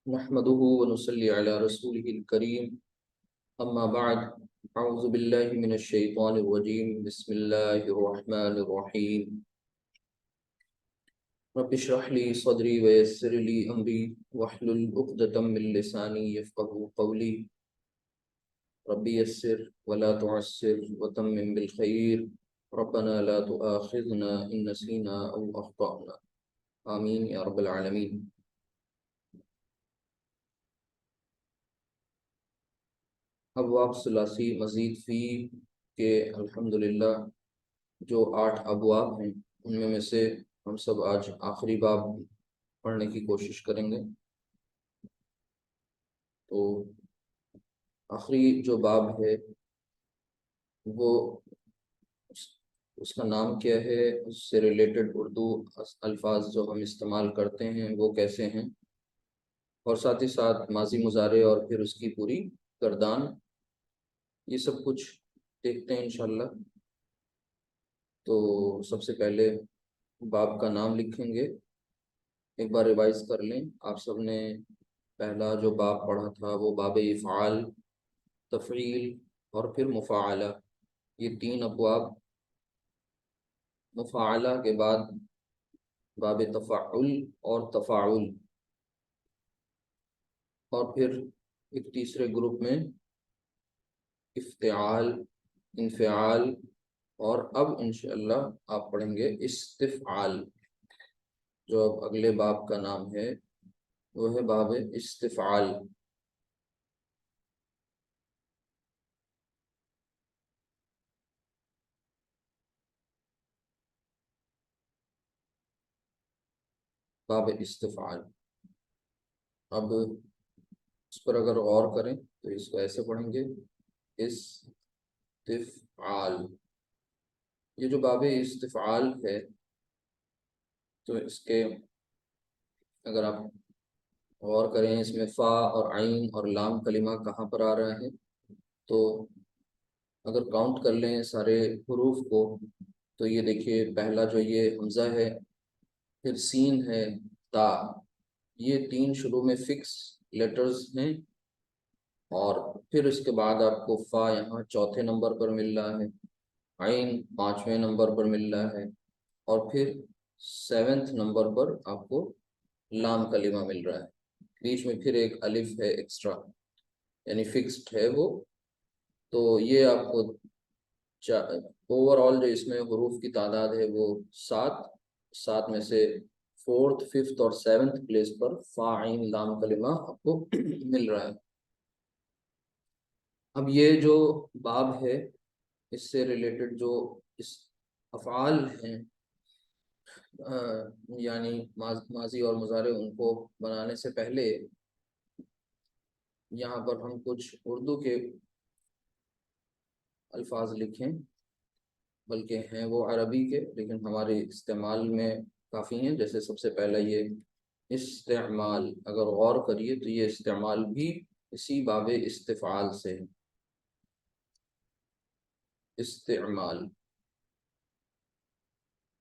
نحمده ونصلي على رسوله الكريم أما بعد أعوذ بالله من الشيطان الرجيم بسم الله الرحمن الرحيم رب اشرح لي صدري ويسر لي أمري واحلل عقدة من لساني يفقهوا قولي رب يسر ولا تعسر وتمم بالخير ربنا لا تؤاخذنا إن نسينا أو أخطأنا آمين يا رب العالمين۔ ابواب ثلاثی مزید فی کے الحمدللہ جو 8 ابواب ہیں ان میں سے ہم سب آج آخری باب پڑھنے کی کوشش کریں گے۔ تو آخری جو باب ہے وہ اس کا نام کیا ہے، اس سے ریلیٹڈ اردو الفاظ جو ہم استعمال کرتے ہیں وہ کیسے ہیں، اور ساتھ ہی ساتھ ماضی مضارع اور پھر اس کی پوری گردان، یہ سب کچھ دیکھتے ہیں انشاءاللہ۔ تو سب سے پہلے باب کا نام لکھیں گے، ایک بار ریوائز کر لیں۔ آپ سب نے پہلا جو باب پڑھا تھا وہ باب افعال، تفعیل اور پھر مفاعلہ، یہ 3 ابواب۔ مفاعلہ کے بعد باب تفعل اور تفاعل، اور پھر ایک تیسرے گروپ میں افتعال، انفعال، اور اب انشاءاللہ آپ پڑھیں گے استفعال، جو اب اگلے باب کا نام ہے وہ ہے باب استفعال۔ باب استفعال، اب اس پر اگر غور کریں تو اس کو ایسے پڑھیں گے استفعال۔ یہ جو باب استفعال ہے تو اس کے اگر آپ غور کریں اس میں فا اور عین اور لام کلمہ کہاں پر آ رہا ہے، تو اگر کاؤنٹ کر لیں سارے حروف کو تو یہ دیکھیے پہلا جو یہ حمزہ ہے، پھر سین ہے، تا، یہ 3 شروع میں فکس لیٹرز ہیں، اور پھر اس کے بعد آپ کو فا یہاں 4تھے نمبر پر مل رہا ہے، عین 5ویں نمبر پر مل رہا ہے، اور پھر 7th نمبر پر آپ کو لام کلمہ مل رہا ہے، بیچ میں پھر ایک الف ہے ایکسٹرا، یعنی فکسڈ ہے وہ۔ تو یہ آپ کو اوور آل جو اس میں حروف کی تعداد ہے وہ 7 میں سے 4th 5th اور 7th پلیس پر فا عین لام کلمہ آپ کو مل رہا ہے۔ اب یہ جو باب ہے اس سے ریلیٹڈ جو اس افعال ہیں، یعنی ماضی اور مضارع، ان کو بنانے سے پہلے یہاں پر ہم کچھ اردو کے الفاظ لکھیں، بلکہ ہیں وہ عربی کے لیکن ہمارے استعمال میں کافی ہیں۔ جیسے سب سے پہلا یہ استعمال، اگر غور کریے تو یہ استعمال بھی اسی باب استفعال سے ہے۔ استعمال،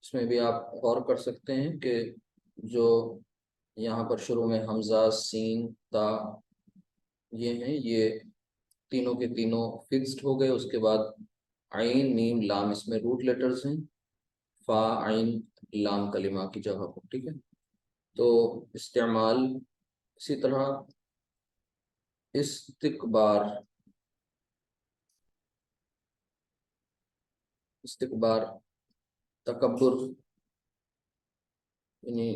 اس میں بھی آپ غور کر سکتے ہیں کہ جو یہاں پر شروع میں حمزہ، سین، تا یہ ہیں، یہ تینوں کے تینوں فکسڈ ہو گئے۔ اس کے بعد عین، میم، لام، اس میں روٹ لیٹرز ہیں، فا عین لام کلمہ کی جگہ پر، ٹھیک ہے۔ تو استعمال، اسی طرح استکبار، استکبار تکبر یعنی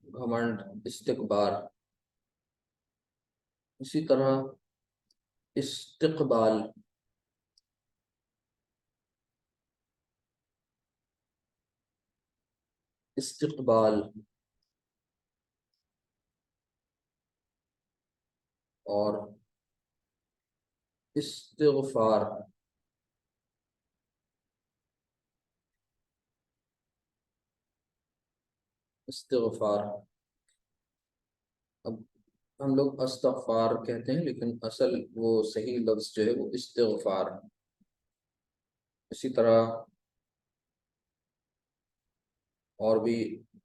گھمنڈ، استکبار۔ اسی طرح استقبال، استقبال، اور استغفار، استغفار۔ اب ہم لوگ استغفار کہتے ہیں لیکن اصل وہ صحیح لفظ جو ہے وہ استغفار۔ اسی طرح اور بھی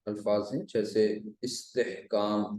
الفاظ ہیں جیسے استحکام،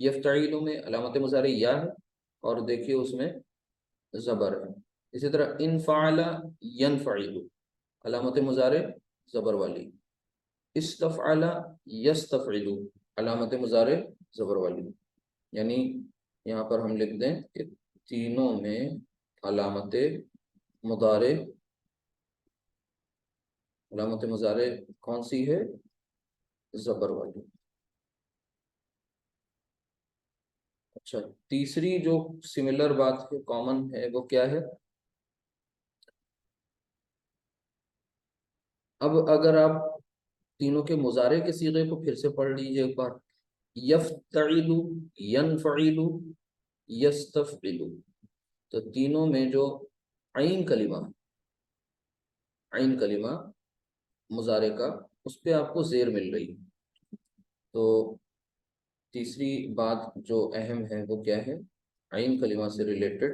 یفتعیلو میں علامت مضارع یا ہے اور دیکھیے اس میں زبر ہے. اسی طرح انفعل ینفعل، علامت مضارع زبر والی. استفعل یستفعل، علامت مضارع زبر والی. یعنی یہاں پر ہم لکھ دیں کہ تینوں میں علامت مضارع کون سی ہے؟ زبر والی. اچھا، تیسری جو سملر بات ہے، کامن ہے، وہ کیا ہے؟ اب اگر آپ تینوں کے مضارع کے صیغے کو پھر سے پڑھ لیجئے ایک بار. یفتعل، ینفعل، یستفعل، تو تینوں میں جو عین کلمہ مضارع کا، اس پہ آپ کو زیر مل رہی ہے. تو تیسری بات جو اہم ہے وہ کیا ہے؟ عین کلمہ سے ریلیٹڈ،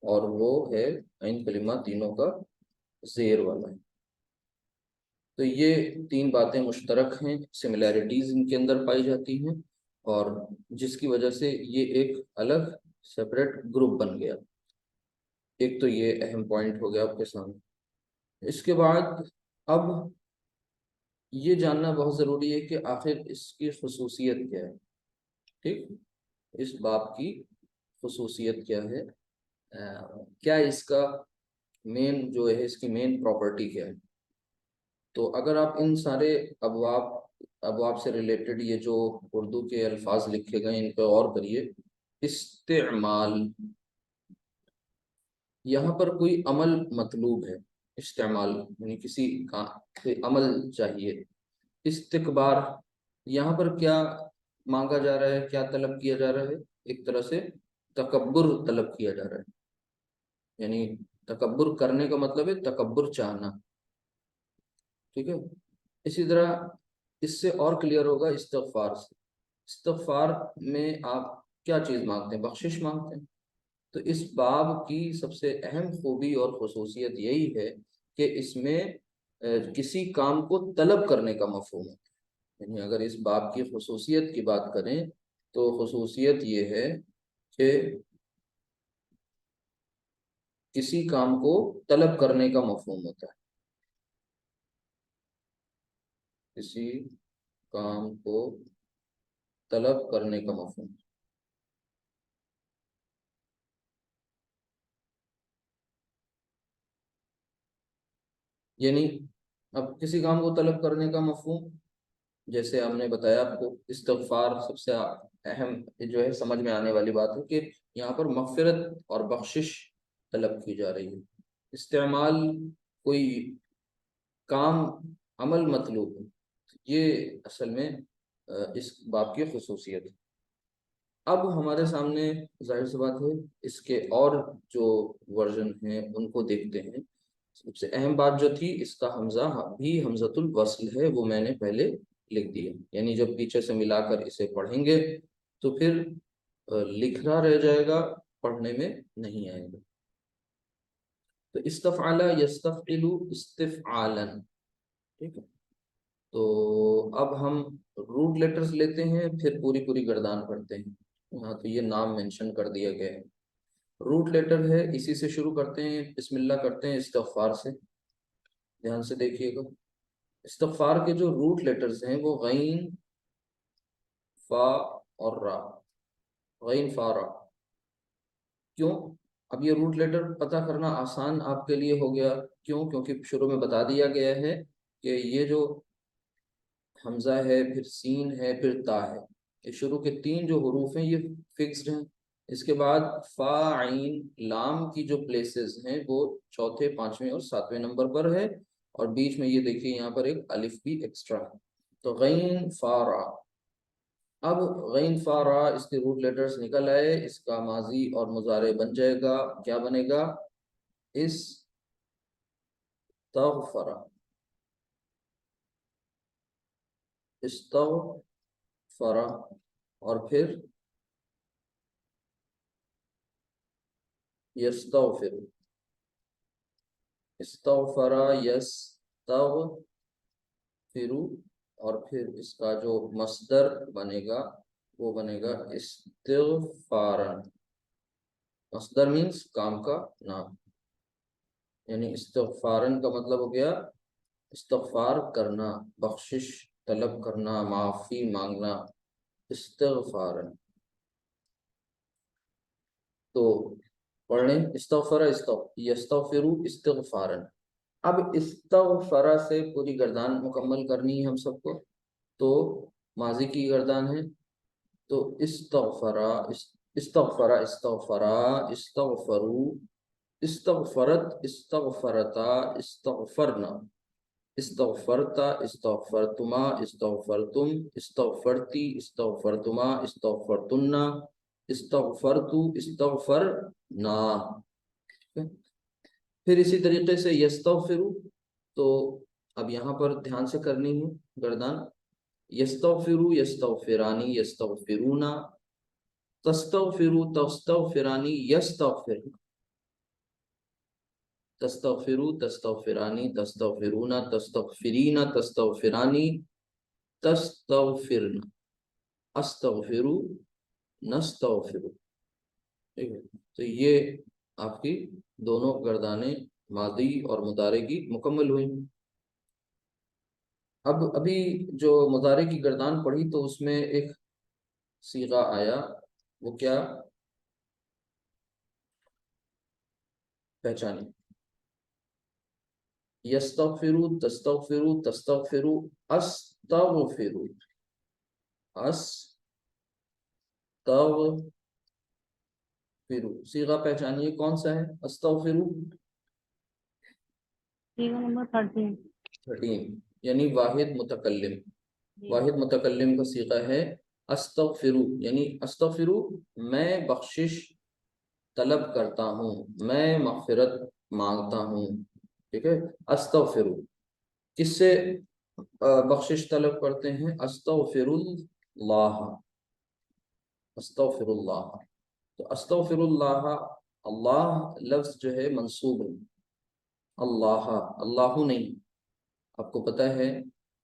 اور وہ ہے عین کلمہ تینوں کا زیر والا ہے. تو یہ تین باتیں مشترک ہیں، سملیرٹیز ان کے اندر پائی جاتی ہیں، اور جس کی وجہ سے یہ ایک الگ سپریٹ گروپ بن گیا. ایک تو یہ اہم پوائنٹ ہو گیا آپ کے سامنے. اس کے بعد اب یہ جاننا بہت ضروری ہے کہ آخر اس کی خصوصیت کیا ہے. ٹھیک، اس باب کی خصوصیت کیا ہے، کیا اس کا مین جو ہے، اس کی مین پراپرٹی کیا ہے. تو اگر آپ ان سارے ابواب سے ریلیٹڈ یہ جو اردو کے الفاظ لکھے گئے ان پہ غور کریے. استعمال، یہاں پر کوئی عمل مطلوب ہے. استعمال یعنی کسی کا کوئی عمل چاہیے. استکبار، یہاں پر کیا مانگا جا رہا ہے، کیا طلب کیا جا رہا ہے؟ ایک طرح سے تکبر طلب کیا جا رہا ہے. یعنی تکبر کرنے کا مطلب ہے تکبر چاہنا. ٹھیک ہے. اسی طرح اس سے اور کلیئر ہوگا استغفار سے. استغفار میں آپ کیا چیز مانگتے ہیں؟ بخشش مانگتے ہیں. تو اس باب کی سب سے اہم خوبی اور خصوصیت یہی ہے کہ اس میں کسی کام کو طلب کرنے کا مفہوم ہے. یعنی اگر اس باب کی خصوصیت کی بات کریں تو خصوصیت یہ ہے کہ کسی کام کو طلب کرنے کا مفہوم ہوتا ہے. کسی کام کو طلب کرنے کا مفہوم. یعنی اب کسی کام کو طلب کرنے کا مفہوم، جیسے ہم نے بتایا آپ کو، استغفار سب سے اہم جو ہے سمجھ میں آنے والی بات ہے کہ یہاں پر مغفرت اور بخشش طلب کی جا رہی ہے. استعمال، کوئی کام، عمل مطلوب ہے. یہ اصل میں اس باب کی خصوصیت ہے. اب ہمارے سامنے ظاہر سی بات ہے اس کے اور جو ورژن ہیں ان کو دیکھتے ہیں. سب سے اہم بات جو تھی، اس کا حمزہ بھی حمزۃ الوصل ہے، وہ میں نے پہلے لکھ دیا. یعنی جب پیچھے سے ملا کر اسے پڑھیں گے تو پھر لکھنا رہ جائے گا، پڑھنے میں نہیں آئے گا. تو استفعل یستفعل استفعالا. ٹھیک ہے. تو اب ہم روٹ لیٹرز لیتے ہیں، پھر پوری گردان پڑھتے ہیں. ہاں، تو یہ نام مینشن کر دیا گیا ہے. روٹ لیٹر ہے، اسی سے شروع کرتے ہیں. بسم اللہ کرتے ہیں استغفار سے. دھیان سے دیکھیے گا. استغفار کے جو روٹ لیٹرز ہیں وہ غین، فا اور را. غین، فا، را. کیوں؟ اب یہ روٹ لیٹر پتہ کرنا آسان آپ کے لیے ہو گیا. کیوں؟ کیونکہ شروع میں بتا دیا گیا ہے کہ یہ جو حمزہ ہے، پھر سین ہے، پھر تا ہے، یہ شروع کے تین جو حروف ہیں یہ فکسڈ ہیں. اس کے بعد فا، عین، لام کی جو پلیسز ہیں وہ چوتھے، پانچویں اور ساتویں نمبر پر ہے، اور بیچ میں یہ دیکھیے یہاں پر ایک الف بھی ایکسٹرا ہے. تو غین، فا، را. اب غین، فا، را اس کے روٹ لیٹرز نکل آئے. اس کا ماضی اور مضارع بن جائے گا. کیا بنے گا؟ استغفر. استغفر، اور پھر یستغفر. استغفر، یستغفر، اور پھر اس کا جو مصدر بنے گا وہ بنے گا استغفارن. مصدر مینس کام کا نام، یعنی استغفارن کا مطلب ہو گیا استغفار کرنا، بخشش طلب کرنا، معافی مانگنا. استغفارن. تو پڑھ لیں استغفر یستغفر استغفارن. اب استغفر سے پوری گردان مکمل کرنی ہے ہم سب کو. تو ماضی کی گردان ہے، تو استغفرا استغفرا استغفرا استغفرو استغفرت استغفرتا استغفرنا استغفرتا استغفرتما استغفرتم استغفرتی استغفرتما استغفرتنا استغفرتو استغفرنا. پھر اسی طریقے سے یستغفرو. تو اب یہاں پر دھیان سے کرنی ہے گردان. یستغفرو یستغفرانی یستغفرونا تستغفرو تستغفرانی یستغفرنا تستغفرو تستغفرانی تستغفرونا تستغفرینا تستغفرانی تستغفرنا استغفرو نستغفرو. ٹھیک ہے، تو یہ آپ کی دونوں گردانیں ماضی اور مضارع کی مکمل ہوئی. اب ابھی جو مضارع کی گردان پڑھی تو اس میں ایک صیغہ آیا، وہ کیا؟ پہچانی. یستغفرو تستغفرو تستغفرو استغفرو استغفرو. صیغہ پہچانیے کون سا ہے؟ استغفرو صیغہ نمبر 13، یعنی واحد متکلم. واحد متکلم کا صیغہ ہے استغفرو، یعنی استغفرو میں بخشش طلب کرتا ہوں، میں مغفرت مانگتا ہوں. ٹھیک ہے، استغفرو کس سے بخشش طلب کرتے ہیں؟ استغفر اللہ، استغفر اللہ. تو استغفر اللہ، اللہ لفظ جو ہے منصوب ہے، اللہ اللہ نہیں. آپ کو پتہ ہے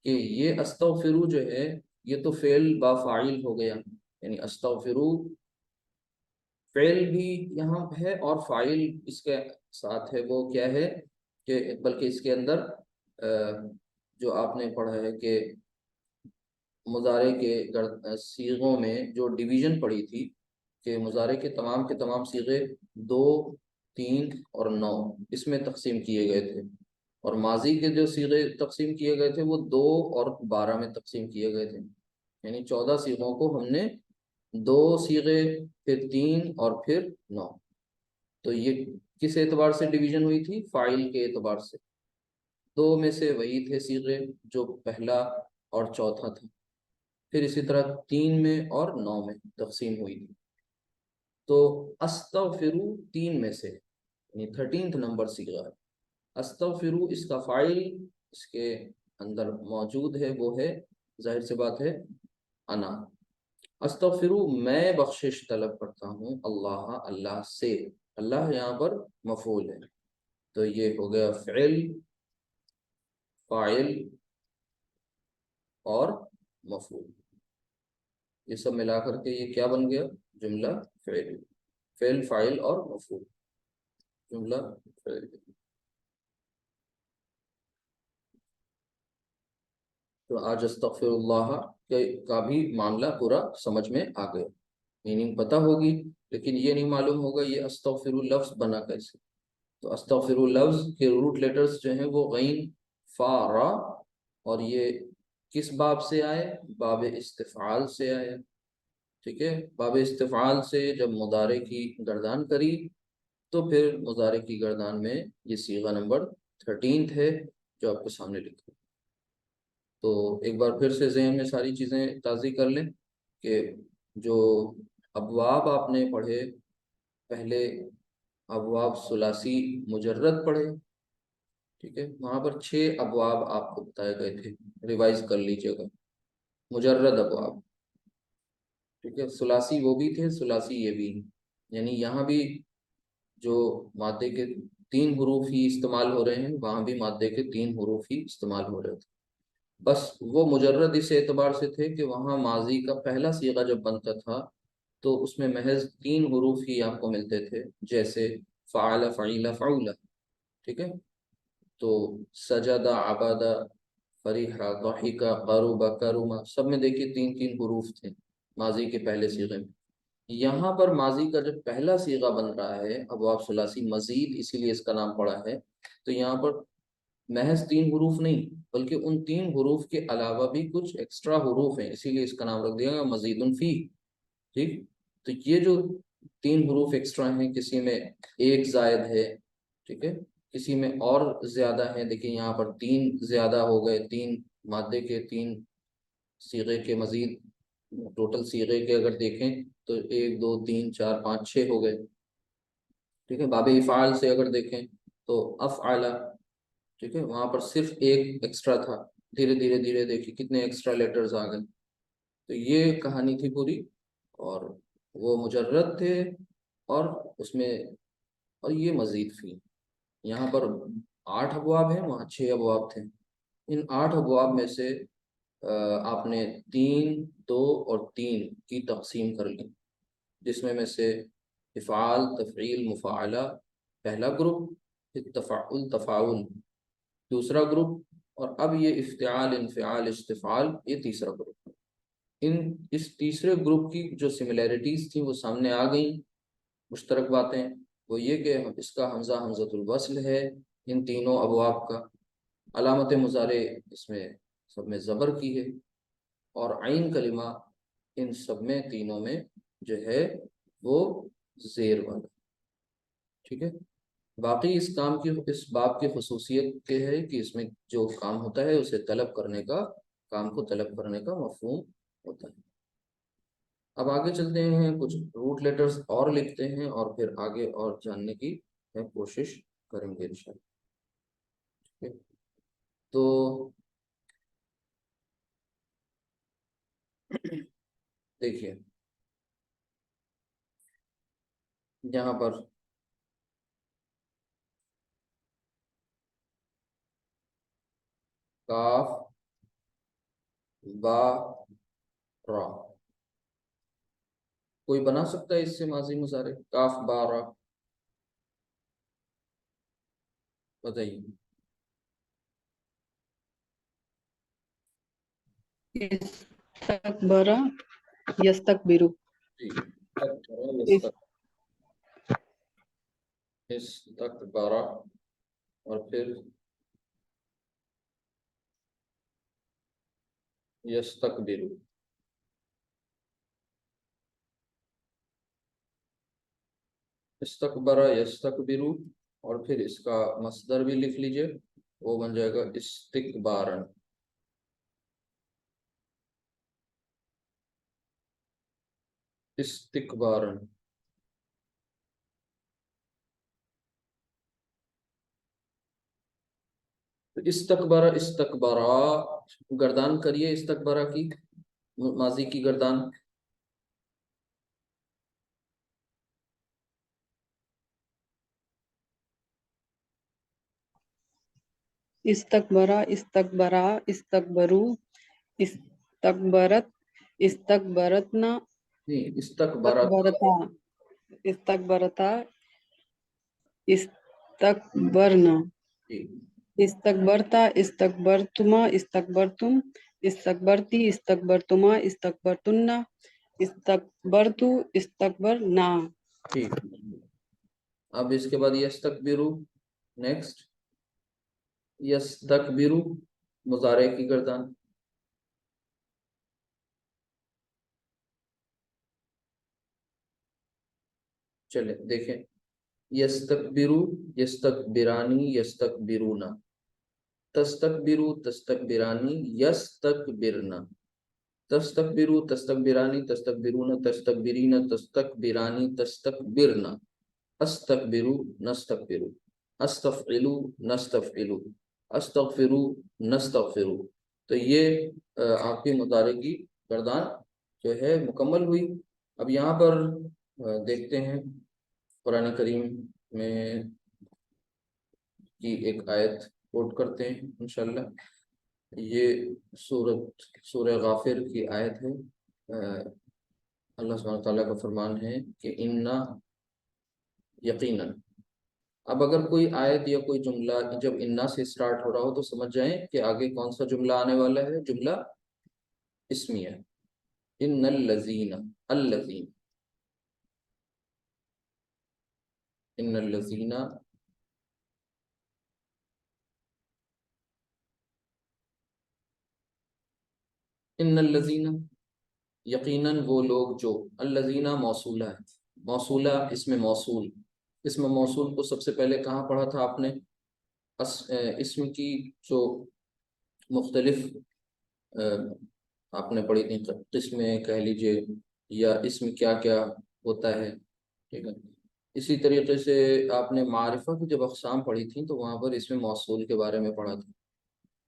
کہ یہ استغفرو جو ہے یہ تو فعل با فاعل ہو گیا، یعنی استغفرو فعل بھی یہاں ہے اور فاعل اس کے ساتھ ہے. وہ کیا ہے کہ بلکہ اس کے اندر جو آپ نے پڑھا ہے کہ مضارع کے صیغوں میں جو ڈویژن پڑھی تھی کہ مضارع کے تمام صیغے 2، 3 اور 9 اس میں تقسیم کیے گئے تھے، اور ماضی کے جو صیغے تقسیم کیے گئے تھے وہ 2 اور 12 میں تقسیم کیے گئے تھے. یعنی 14 صیغوں کو ہم نے 2 صیغے، پھر 3 اور پھر 9. تو یہ کس اعتبار سے ڈویژن ہوئی تھی؟ فاعل کے اعتبار سے. 2 میں سے وہی تھے صیغے جو پہلا اور چوتھا تھا، پھر اسی طرح 3 میں اور 9 میں تقسیم ہوئی تھی. تو استغفرو 3 میں سے، یعنی 13 نمبر صیغہ ہے. استغفرو اس کا فاعل اس کے اندر موجود ہے، وہ ہے ظاہر سی بات ہے انا. استغفرو میں بخشش طلب کرتا ہوں اللہ اللہ سے. اللہ یہاں پر مفعول ہے، تو یہ ہو گیا فعل، فاعل اور مفعول. یہ سب ملا کر کے یہ کیا بن گیا؟ جملہ فعل، فعل فاعل اور مفعول، جملہ فعل. تو آج استغفر اللہ کا بھی معاملہ پورا سمجھ میں آ گیا، میننگ پتہ ہوگی، لیکن یہ نہیں معلوم ہوگا یہ استغفر لفظ بنا کیسے. تو استغفر لفظ کے روٹ لیٹرز جو ہیں وہ غین، فا، را، اور یہ کس باب سے آئے؟ باب استفعال سے آئے. ٹھیک ہے، باب استفعال سے جب مضارع کی گردان کری تو پھر مضارع کی گردان میں یہ صیغہ نمبر 13 ہے جو آپ کے سامنے لکھا. تو ایک بار پھر سے ذہن میں ساری چیزیں تازی کر لیں کہ جو ابواب آپ نے پڑھے، پہلے ابواب ثلاثی مجرد پڑھے. ٹھیک ہے، وہاں پر 6 ابواب آپ کو بتائے گئے تھے، ریوائز کر لیجیے گا، مجرد ابواب. ٹھیک ہے، ثلاثی وہ بھی تھے، ثلاثی یہ بھی، یعنی یہاں بھی جو مادے کے 3 حروف ہی استعمال ہو رہے ہیں، وہاں بھی مادے کے 3 حروف ہی استعمال ہو رہے تھے. بس وہ مجرد اس اعتبار سے تھے کہ وہاں ماضی کا پہلا صیغہ جب بنتا تھا تو اس میں محض 3 حروف ہی آپ کو ملتے تھے، جیسے فعل، فعیل، فعول، ٹھیک ہے؟ تو سجدہ، عبادہ، فریحہ، ضحکہ، قرب، کرما، سب میں دیکھیے 3 3 حروف تھے ماضی کے پہلے صیغے میں۔ یہاں پر ماضی کا جب پہلا صیغہ بن رہا ہے ابواب ثلاثی مزید، اسی لیے اس کا نام پڑا ہے، تو یہاں پر محض 3 حروف نہیں بلکہ ان 3 حروف کے علاوہ بھی کچھ ایکسٹرا حروف ہیں، اسی لیے اس کا نام رکھ دیا گیا مزید فی، ٹھیک؟ تو یہ جو 3 حروف ایکسٹرا ہیں، کسی میں ایک زائد ہے، ٹھیک ہے، کسی میں اور زیادہ ہے، دیکھیں یہاں پر 3 زیادہ ہو گئے، 3 مادے کے 3 صیغے کے مزید، ٹوٹل صیغے کے اگر دیکھیں تو 1 2 3 4 5 6 ہو گئے، ٹھیک ہے؟ باب افعال سے اگر دیکھیں تو افعل، ٹھیک ہے، وہاں پر صرف ایک ایکسٹرا تھا، دھیرے دھیرے دھیرے دیکھیے کتنے ایکسٹرا لیٹرز آ گئے۔ تو یہ کہانی تھی پوری، اور وہ مجرد تھے، اور اس میں، اور یہ مزید فی، یہاں پر 8 ابواب ہیں، وہاں 6 ابواب تھے۔ ان 8 ابواب میں سے آپ نے 3 2 اور 3 کی تقسیم کر لی، جس میں سے افعال، تفعیل، مفاعلہ پہلا گروپ، پھر تفعل، تفاعل دوسرا گروپ، اور اب یہ افتعال، انفعال، استفعال یہ تیسرا گروپ۔ اس تیسرے گروپ کی جو سملیرٹیز تھیں وہ سامنے آ گئیں، مشترک باتیں، وہ یہ کہ اس کا حمزہ حمزۃ الوصل ہے ان تینوں ابواب کا، علامت مضارع اس میں سب میں زبر کی ہے، اور عین کلمہ ان سب میں تینوں میں جو ہے وہ زیر والا، ٹھیک ہے؟ باقی اس کام کی، اس باب کی خصوصیت یہ ہے کہ اس میں جو کام ہوتا ہے اسے طلب کرنے کا، کام کو طلب کرنے کا مفہوم ہوتا ہے۔ اب آگے چلتے ہیں، کچھ روٹ لیٹرز اور لکھتے ہیں اور پھر آگے اور جاننے کی کوشش کریں گے انشاءاللہ، ٹھیک ہے؟ تو دیکھیے یہاں پر کاف، با، را، کوئی بنا سکتا ہے اس سے ماضی مضارع؟ کاف با را، بتائیے۔ استکبر یستکبرو، جی، استکبر، استکبر، اور پھر یستکبر، استکبر یستکبر، اور پھر اس کا مصدر بھی لکھ لیجئے، وہ بن جائے گا استکبارن، استکبارن۔ استکبر، استکبرا، گردان کریے استکبرا کی، ماضی کی گردان۔ استکبر، استکبرا، استکبرو، استکبرت، استکبرتنا، نہیں، استکبرت، استکبرتا، استکبرتا، استکبرنا، جی، استکبرتا، استکبرتما، استکبرتم، استکبرتی، استکبرتما، استکبرتن، استکبرتو، استکبرنا۔ ٹھیک۔ اب اس کے بعد یستکبرو، نیکسٹ یستکبرو، مضارع کی گردان۔ چلیں دیکھیں، یستکبرو، یستکبرانی، یستکبرونا، تستکبرو، تستکبرانی، یستکبرنا، تستکبرو، تستکبرانی، تستکبرون، تستکبرین، تستکبرانی، تستکبرنا، استکبرو، نستکبرو، استفعلو، نستفعلو، استغفرو، نستغفرو۔ تو یہ آپ کی مضارع کی گردان جو ہے مکمل ہوئی۔ اب یہاں پر دیکھتے ہیں قرآن کریم میں کی ایک آیت کوٹ کرتے ہیں انشاءاللہ۔ یہ سورہ غافر کی آیت ہے۔ اللہ سبحانہ وتعالیٰ کا فرمان ہے کہ انا یقیناً۔ اب اگر کوئی آیت یا کوئی جملہ جب انا سے اسٹارٹ ہو رہا ہو تو سمجھ جائیں کہ آگے کون سا جملہ آنے والا ہے، جملہ اسمیہ۔ ان الذین، الذین، ان الذین، ان الذین، یقیناً وہ لوگ جو، الذین موصولہ ہے، موصولہ اسم موصول۔ اسم موصول کو سب سے پہلے کہاں پڑھا تھا آپ نے؟ اسم کی جو مختلف آپ نے پڑھی تھی قسمیں کہہ لیجئے، یا اسم کیا کیا ہوتا ہے، ٹھیک ہے۔ اسی طریقے سے آپ نے معرفہ کی جب اقسام پڑھی تھیں تو وہاں پر اسم موصول کے بارے میں پڑھا تھا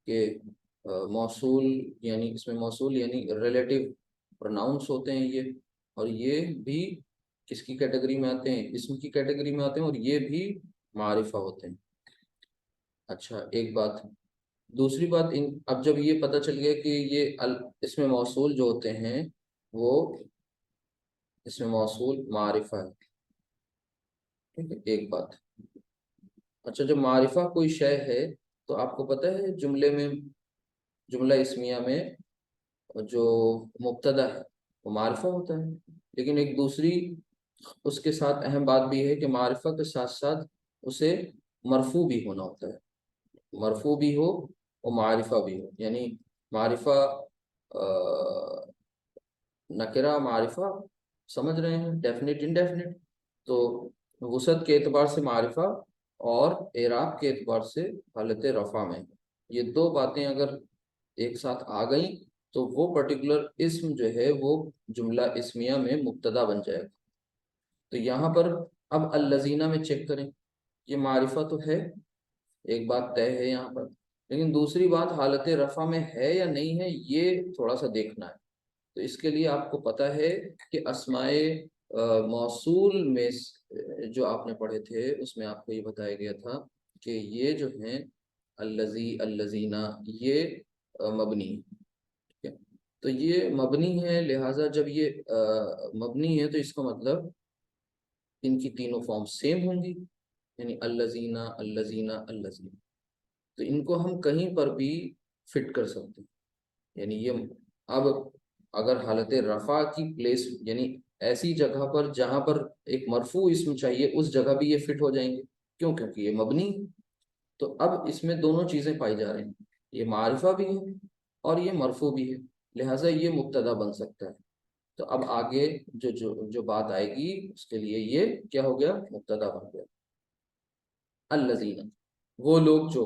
کہ موصول یعنی اسم موصول یعنی ریلیٹیو پروناؤنس ہوتے ہیں یہ، اور یہ بھی کس کی کیٹیگری میں آتے ہیں؟ اسم کی کیٹیگری میں آتے ہیں، اور یہ بھی معرفہ ہوتے ہیں۔ اچھا ایک بات، دوسری بات، اب جب یہ پتہ چل گیا کہ یہ اسم موصول جو ہوتے ہیں وہ اسم موصول معرفہ ہے، ٹھیک ہے، ایک بات۔ اچھا جب معرفہ کوئی شے ہے تو آپ کو پتہ ہے جملے میں، جملہ اسمیہ میں جو مبتدا ہے وہ معرفہ ہوتا ہے، لیکن ایک دوسری اس کے ساتھ اہم بات بھی ہے کہ معرفہ کے ساتھ ساتھ اسے مرفوع بھی ہونا ہوتا ہے، مرفوع بھی ہو اور معرفہ بھی ہو، یعنی معرفہ نکرہ، معرفہ سمجھ رہے ہیں، ڈیفینٹ انڈیفینٹ، تو وسعت کے اعتبار سے معرفہ اور اعراب کے اعتبار سے حالت رفع میں، یہ دو باتیں اگر ایک ساتھ آ گئیں تو وہ پرٹیکولر اسم جو ہے وہ جملہ اسمیہ میں مبتدا بن جائے گا۔ تو یہاں پر اب الذین میں چیک کریں، یہ معرفہ تو ہے، ایک بات طے ہے یہاں پر، لیکن دوسری بات حالت رفع میں ہے یا نہیں ہے یہ تھوڑا سا دیکھنا ہے۔ تو اس کے لیے آپ کو پتہ ہے کہ اسماء موصول میں جو آپ نے پڑھے تھے اس میں آپ کو یہ بتایا گیا تھا کہ یہ جو ہیں الذی، الذین، یہ مبنی ہے، ٹھیک ہے؟ تو یہ مبنی ہے، لہٰذا جب یہ مبنی ہے تو اس کا مطلب ان کی تینوں فارم سیم ہوں گی، یعنی الذین، الذین، الذین، تو ان کو ہم کہیں پر بھی فٹ کر سکتے ہیں، یعنی یہ اب اگر حالت رفع کی پلیس یعنی ایسی جگہ پر جہاں پر ایک مرفوع اسم چاہیے اس جگہ بھی یہ فٹ ہو جائیں گے، کیوں؟ کیونکہ یہ مبنی ہے۔ تو اب اس میں دونوں چیزیں پائی جا رہی ہیں، یہ معرفہ بھی ہے اور یہ مرفوع بھی ہے، لہٰذا یہ مبتدا بن سکتا ہے۔ تو اب آگے جو بات آئے گی اس کے لیے یہ کیا ہو گیا؟ مبتدا بن گیا، الذین، وہ لوگ جو۔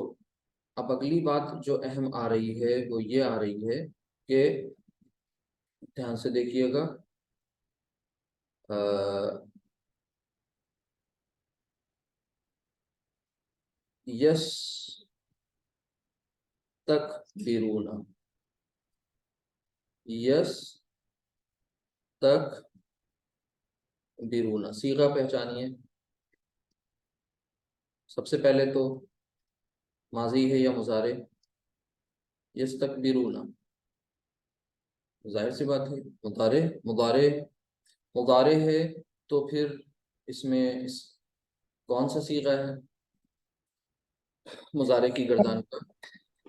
اب اگلی بات جو اہم آ رہی ہے وہ یہ آ رہی ہے کہ دھیان سے دیکھیے گا، یس تک بیرونا، یس تک بیرونا، صیغہ پہچانیے۔ سب سے پہلے تو ماضی ہے یا مضارع؟ یس تک بیرونا، ظاہر سی بات ہے مضارع، مضارع، مضارع ہے تو پھر اس میں کون سا صیغہ ہے مضارع کی گردان کا؟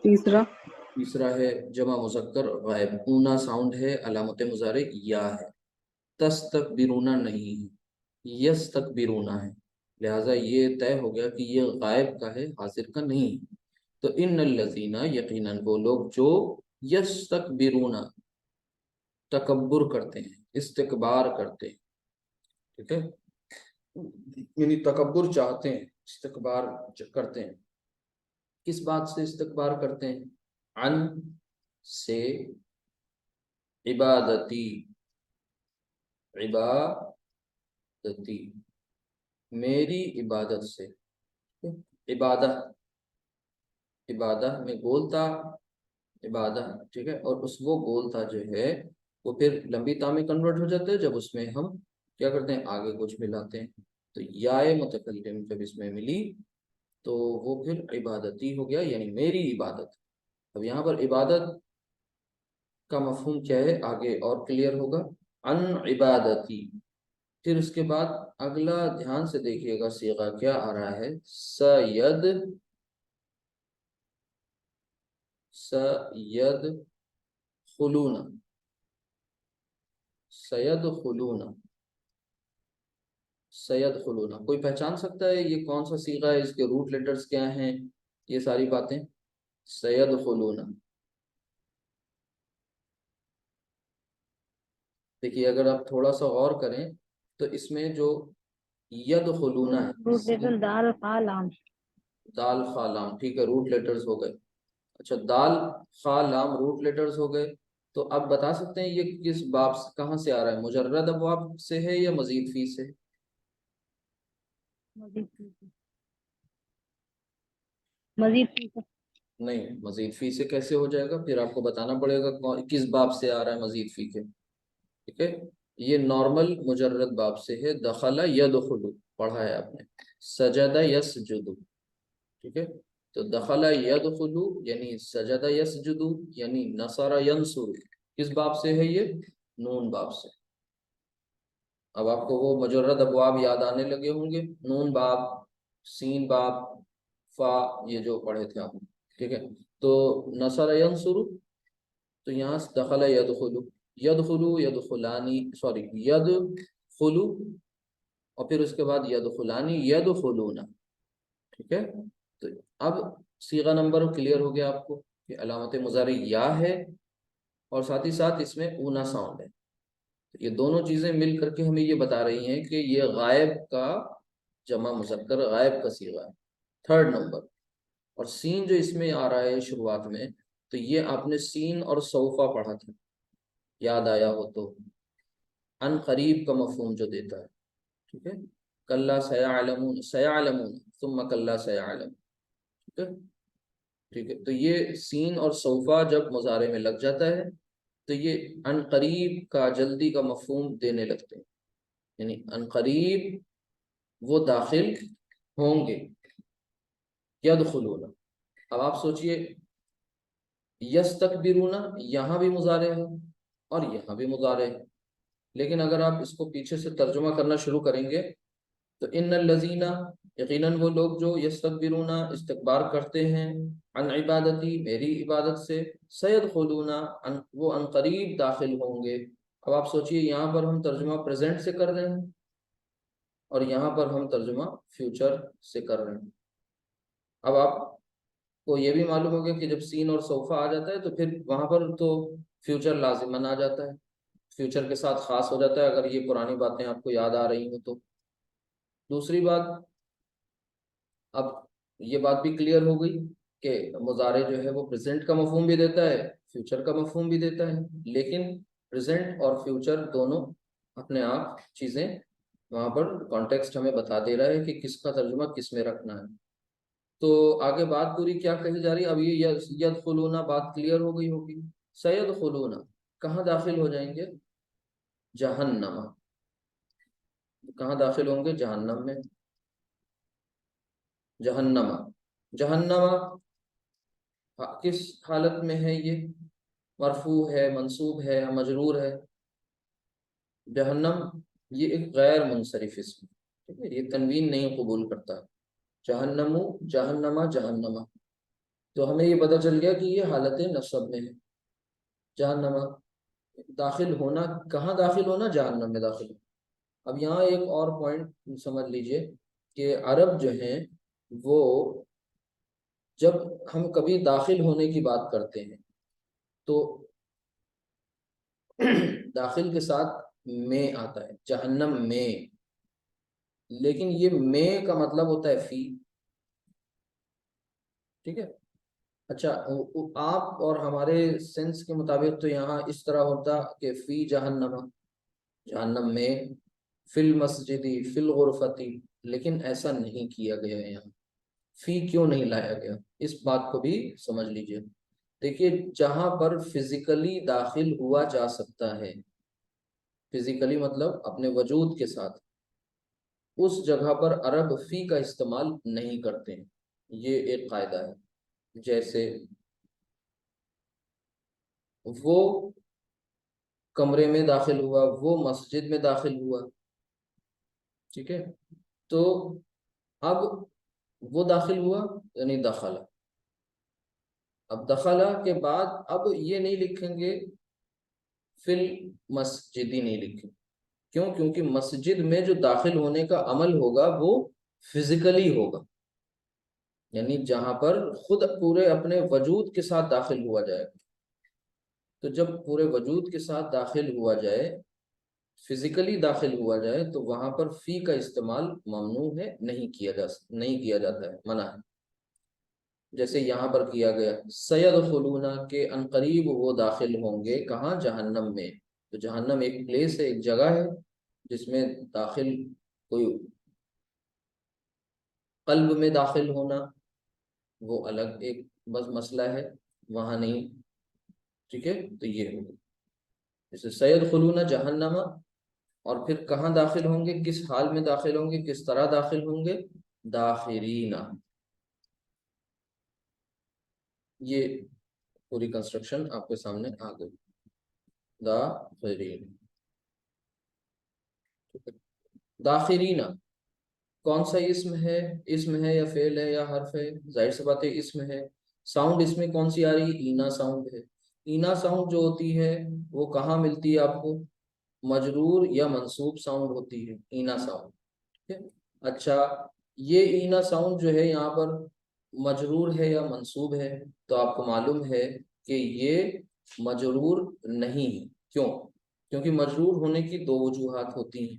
تیسرا، تیسرا ہے جمع مذکر غائب، اونا ساؤنڈ ہے، علامت مضارع یا ہے، تستکبرون نہیں ہے، یستکبرون ہے، لہٰذا یہ طے ہو گیا کہ یہ غائب کا ہے، حاضر کا نہیں ہے۔ تو ان الذین، یقیناً وہ لوگ جو یستکبرون، تکبر کرتے ہیں، استکبار کرتے ہیں، ٹھیک ہے، یعنی تکبر چاہتے ہیں، استکبار کرتے ہیں، کس بات سے استکبار کرتے ہیں؟ عن سے، عبادتی، عبادتی، میری عبادت سے، عبادہ، عبادہ میں گولتا، عبادہ، ٹھیک ہے، اور اس وہ گولتا جو ہے وہ پھر لمبی تا میں کنورٹ ہو جاتا ہے جب اس میں ہم کیا کرتے ہیں؟ آگے کچھ ملاتے ہیں، تو یائے متکلم جب اس میں ملی تو وہ پھر عبادتی ہو گیا، یعنی میری عبادت، اب یہاں پر عبادت کا مفہوم کیا ہے آگے اور کلیئر ہوگا. ان عبادتی. پھر اس کے بعد اگلا دھیان سے دیکھیے گا صیغہ کیا آ رہا ہے. سید خلون. سید خلون. سید خلون. کوئی پہچان سکتا ہے یہ کون سا صیغہ ہے, اس کے روٹ لیٹرز کیا ہیں, یہ ساری باتیں. سید خلون. دیکھیے اگر آپ تھوڑا سا غور کریں تو اس میں جو ید خلون ہے, دال خا لام. دال خا لام, ٹھیک ہے, روٹ لیٹرز ہو گئے. اچھا, دال خا لام روٹ لیٹرز ہو گئے. تو اب بتا سکتے ہیں یہ کس باب سے, کہاں سے آ رہا ہے, مجرد ابواب سے ہے یا مزید فی سے؟ مزید فی سے. نہیں, مزید فی سے کیسے ہو جائے گا, پھر آپ کو بتانا پڑے گا کس باب سے آ رہا ہے مزید فی کے. ٹھیک ہے, یہ نارمل مجرد باب سے ہے. دخل یدخل پڑھا ہے آپ نے, سجد یسجد. ٹھیک ہے, تو دخل یدخل یعنی سجد یسجد یعنی نصر ینصر, کس باب سے ہے یہ؟ نون باب سے. اب آپ کو وہ مجرد ابواب یاد آنے لگے ہوں گے, نون باب, سین باب, فا, یہ جو پڑھے تھے آپ. ٹھیک ہے, تو نصر ینصر, تو یہاں سے دخل یدخل, یدخل یدخلانی, سوری یدخل, اور پھر اس کے بعد یدخلانی یدخلون. ٹھیک ہے, تو اب صیغہ نمبر کلیئر ہو گیا آپ کو کہ علامت مضارع یا ہے اور ساتھ ہی ساتھ اس میں اونا ساؤنڈ ہے. یہ دونوں چیزیں مل کر کے ہمیں یہ بتا رہی ہیں کہ یہ غائب کا جمع مذکر غائب کا صیغہ ہے. Third number. اور سین جو اس میں آ رہا ہے شروعات میں, تو یہ آپ نے سین اور سوفا پڑھا تھا, یاد آیا ہو تو. ان قریب کا مفہوم جو دیتا ہے. ٹھیک ہے, کلا سیعلمون, سیعلمون ثم کلا سیعلم. ٹھیک ہے, ٹھیک ہے, تو یہ سین اور سوفا جب مضارع میں لگ جاتا ہے تو یہ ان قریب کا, جلدی کا مفہوم دینے لگتے ہیں. یعنی ان قریب وہ داخل ہوں گے. یدخلون. اب آپ سوچئے یستکبرون, یہاں بھی مضارع ہے اور یہاں بھی مضارع ہے, لیکن اگر آپ اس کو پیچھے سے ترجمہ کرنا شروع کریں گے تو ان الذین, یقیناً وہ لوگ جو یستکبرون استکبار کرتے ہیں, عن عبادتی میری عبادت سے, سیدخلون وہ ان قریب داخل ہوں گے. اب آپ سوچئے یہاں پر ہم ترجمہ پریزنٹ سے کر رہے ہیں اور یہاں پر ہم ترجمہ فیوچر سے کر رہے ہیں. اب آپ کو یہ بھی معلوم ہو گیا کہ جب سین اور سوفا آ جاتا ہے تو پھر وہاں پر تو فیوچر لازماً آ جاتا ہے, فیوچر کے ساتھ خاص ہو جاتا ہے اگر یہ پرانی باتیں آپ کو یاد آ رہی ہوں تو. دوسری بات, اب یہ بات بھی کلیئر ہو گئی کہ مضارع جو ہے وہ پریزنٹ کا مفہوم بھی دیتا ہے, فیوچر کا مفہوم بھی دیتا ہے, لیکن پریزنٹ اور فیوچر دونوں اپنے آپ چیزیں وہاں پر کانٹیکسٹ ہمیں بتا دے رہا ہے کہ کس کا ترجمہ کس میں رکھنا ہے. تو آگے بات پوری کیا کہی جا رہی ہے, اب یہ یدخلون بات کلیئر ہو گئی ہوگی. سیدخلون کہاں داخل ہو جائیں گے؟ جہنم. کہاں داخل ہوں گے؟ جہنم میں. جہنم, جہنم کس حالت میں ہے یہ؟ مرفوع ہے, منصوب ہے, مجرور ہے؟ جہنم یہ ایک غیر منصرف اسم, ٹھیک ہے, یہ تنوین نہیں قبول کرتا. جہنم, جہنما, جہنما, تو ہمیں یہ پتہ چل گیا کہ یہ حالت نصب میں ہے. جہنما داخل ہونا, کہاں داخل ہونا؟ جہنم میں داخل ہونا. اب یہاں ایک اور پوائنٹ سمجھ لیجئے کہ عرب جو ہیں وہ جب ہم کبھی داخل ہونے کی بات کرتے ہیں تو داخل کے ساتھ میں آتا ہے, جہنم میں, لیکن یہ میں کا مطلب ہوتا ہے فی. ٹھیک ہے, اچھا آپ اور ہمارے سینس کے مطابق تو یہاں اس طرح ہوتا کہ فی جہنم, جہنم میں, فی المسجدی, فی الغرفتی, لیکن ایسا نہیں کیا گیا ہے. یہاں فی کیوں نہیں لایا گیا, اس بات کو بھی سمجھ لیجئے. دیکھیے جہاں پر فزیکلی داخل ہوا جا سکتا ہے, فزیکلی مطلب اپنے وجود کے ساتھ, اس جگہ پر عرب فی کا استعمال نہیں کرتے ہیں. یہ ایک قاعدہ ہے. جیسے وہ کمرے میں داخل ہوا، وہ مسجد میں داخل ہوا، ٹھیک ہے، تو اب وہ داخل ہوا یعنی دخلا. اب دخلا کے بعد اب یہ نہیں لکھیں گے فی المسجد، ہی نہیں لکھیں. کیوں؟ کیونکہ مسجد میں جو داخل ہونے کا عمل ہوگا وہ فزیکلی ہوگا، یعنی جہاں پر خود پورے اپنے وجود کے ساتھ داخل ہوا جائے گا. تو جب پورے وجود کے ساتھ داخل ہوا جائے، فزیکلی داخل ہوا جائے، تو وہاں پر فی کا استعمال ممنوع ہے، نہیں کیا جاتا ہے، منع ہے. جیسے یہاں پر کیا گیا سیدخلون، کے عنقریب وہ داخل ہوں گے، کہاں؟ جہنم میں. تو جہنم ایک پلیس ہے، ایک جگہ ہے جس میں داخل کوئی قلب میں داخل ہونا وہ الگ ایک بس مسئلہ ہے، وہاں نہیں. ٹھیک ہے، تو یہ ہوگا جیسے سیدخلون جہنم، اور پھر کہاں داخل ہوں گے، کس حال میں داخل ہوں گے، کس طرح داخل ہوں گے؟ داخرین. یہ پوری کنسٹرکشن آپ کے سامنے آ گئی. داخرین. داخرین کون سا اسم ہے؟ اسم ہے یا فعل ہے یا حرف ہے؟ ظاہر سی بات ہے اسم ہے. ساؤنڈ اس میں کون سی آ رہی ہے؟ اینا ساؤنڈ ہے. اینا ساؤنڈ جو ہوتی ہے وہ کہاں ملتی ہے آپ کو؟ مجرور یا منصوب ساؤنڈ ہوتی ہے اینا ساؤنڈ. ٹھیک ہے، اچھا یہ اینا ساؤنڈ جو ہے یہاں پر مجرور ہے یا منصوب ہے؟ تو آپ کو معلوم ہے کہ یہ مجرور نہیں ہے. کیوں؟ کیونکہ مجرور ہونے کی دو وجوہات ہوتی ہیں،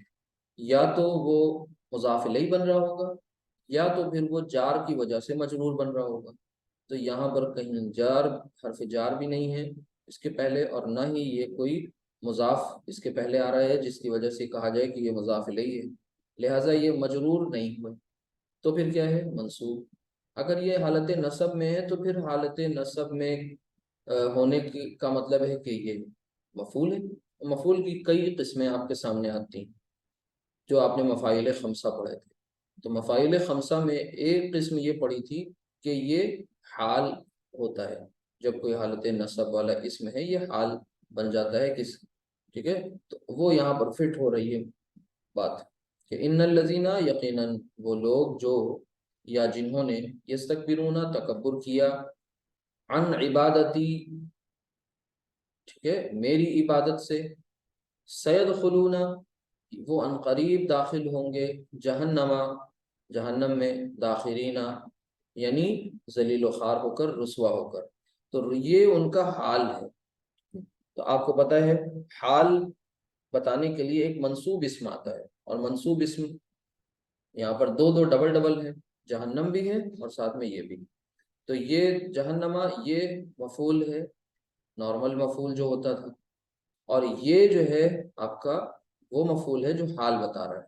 یا تو وہ مضاف الیہ بن رہا ہوگا، یا تو پھر وہ جار کی وجہ سے مجرور بن رہا ہوگا. تو یہاں پر کہیں جار، حرف جار بھی نہیں ہے اس کے پہلے، اور نہ ہی یہ کوئی مضاف اس کے پہلے آ رہا ہے جس کی وجہ سے کہا جائے کہ یہ مضاف الیہ ہے. لہٰذا یہ مجرور نہیں ہوئے، تو پھر کیا ہے؟ منصوب. اگر یہ حالت نصب میں ہے تو پھر حالت نصب میں ہونے کی کا مطلب ہے کہ یہ مفعول ہے. مفعول کی کئی قسمیں آپ کے سامنے آتی ہیں جو آپ نے مفاعیل خمسہ پڑھے تھے. تو مفاعیل خمسہ میں ایک قسم یہ پڑھی تھی کہ یہ حال ہوتا ہے، جب کوئی حالت نصب والا اسم ہے یہ حال بن جاتا ہے کس. ٹھیک ہے، تو وہ یہاں پر فٹ ہو رہی ہے بات کہ ان الذین، یقیناً وہ لوگ جو یا جنہوں نے یستکبرون تکبر کیا، عن عبادتی، ٹھیک ہے، میری عبادت سے، سیدخلون وہ ان قریب داخل ہوں گے، جہنم جہنم میں، داخرین یعنی ذلیل و خوار ہو کر، رسوا ہو کر. تو یہ ان کا حال ہے. تو آپ کو پتہ ہے حال بتانے کے لیے ایک منصوب اسم آتا ہے، اور منصوب اسم یہاں پر دو ڈبل ڈبل ہے، جہنم بھی ہے اور ساتھ میں یہ بھی. تو یہ جہنما یہ مفعول ہے، نارمل مفعول جو ہوتا تھا، اور یہ جو ہے آپ کا وہ مفعول ہے جو حال بتا رہا ہے.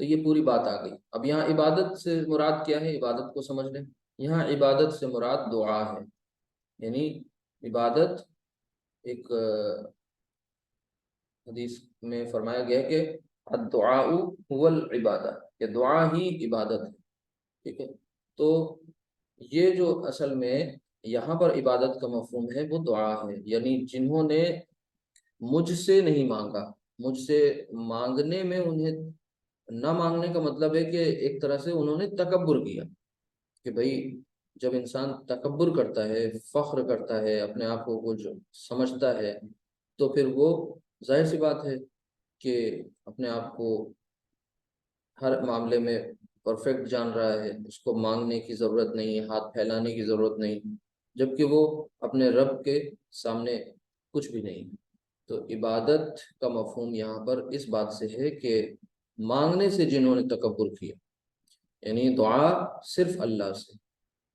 تو یہ پوری بات آ گئی. اب یہاں عبادت سے مراد کیا ہے؟ عبادت کو سمجھ لیں. یہاں عبادت سے مراد دعا ہے، یعنی عبادت ایک حدیث میں فرمایا گیا کہ الدعاء هو العبادہ، کہ دعا ہی عبادت ہے. ٹھیک ہے، تو یہ جو اصل میں یہاں پر عبادت کا مفہوم ہے وہ دعا ہے، یعنی جنہوں نے مجھ سے نہیں مانگا. مجھ سے مانگنے میں انہیں نہ مانگنے کا مطلب ہے کہ ایک طرح سے انہوں نے تکبر کیا کہ بھئی جب انسان تکبر کرتا ہے، فخر کرتا ہے، اپنے آپ کو کچھ سمجھتا ہے، تو پھر وہ ظاہر سی بات ہے کہ اپنے آپ کو ہر معاملے میں پرفیکٹ جان رہا ہے، اس کو مانگنے کی ضرورت نہیں ہے، ہاتھ پھیلانے کی ضرورت نہیں، جبکہ وہ اپنے رب کے سامنے کچھ بھی نہیں. تو عبادت کا مفہوم یہاں پر اس بات سے ہے کہ مانگنے سے جنہوں نے تکبر کیا، یعنی دعا صرف اللہ سے،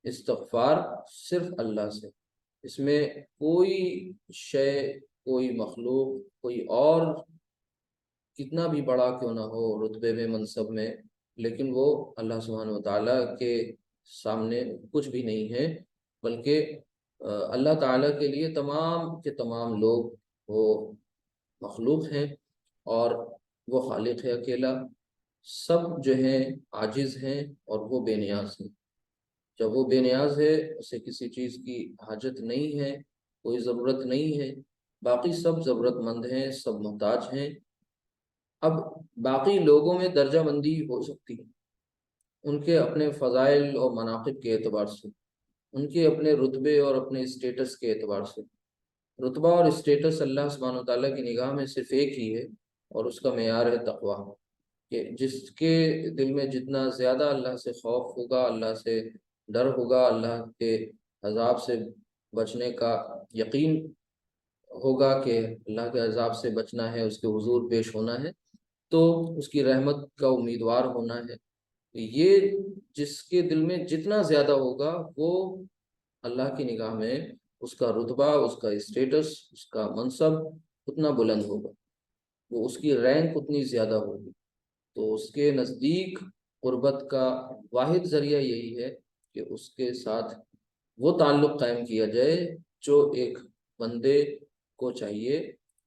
استغفار صرف اللہ سے، اس میں کوئی شے، کوئی مخلوق، کوئی اور کتنا بھی بڑا کیوں نہ ہو رتبے میں، منصب میں، لیکن وہ اللہ سبحانہ و تعالیٰ کے سامنے کچھ بھی نہیں ہے. بلکہ اللہ تعالیٰ کے لیے تمام کے تمام لوگ وہ مخلوق ہیں، اور وہ خالق ہے اکیلا. سب جو ہیں عاجز ہیں اور وہ بے نیاز ہیں. جب وہ بے نیاز ہے، اسے کسی چیز کی حاجت نہیں ہے، کوئی ضرورت نہیں ہے، باقی سب ضرورت مند ہیں، سب محتاج ہیں۔ اب باقی لوگوں میں درجہ بندی ہو سکتی ہے، ان کے اپنے فضائل اور مناقب کے اعتبار سے، ان کے اپنے رتبے اور اپنے اسٹیٹس کے اعتبار سے۔ رتبہ اور اسٹیٹس اللہ سبحانہ وتعالیٰ کی نگاہ میں صرف ایک ہی ہے، اور اس کا معیار ہے تقویٰ، کہ جس کے دل میں جتنا زیادہ اللہ سے خوف ہوگا، اللہ سے ڈر ہوگا، اللہ کے عذاب سے بچنے کا یقین ہوگا کہ اللہ کے عذاب سے بچنا ہے، اس کے حضور پیش ہونا ہے، تو اس کی رحمت کا امیدوار ہونا ہے، یہ جس کے دل میں جتنا زیادہ ہوگا وہ اللہ کی نگاہ میں اس کا رتبہ، اس کا اسٹیٹس، اس کا منصب اتنا بلند ہوگا، وہ اس کی رینک اتنی زیادہ ہوگی۔ تو اس کے نزدیک قربت کا واحد ذریعہ یہی ہے کہ اس کے ساتھ وہ تعلق قائم کیا جائے جو ایک بندے کو چاہیے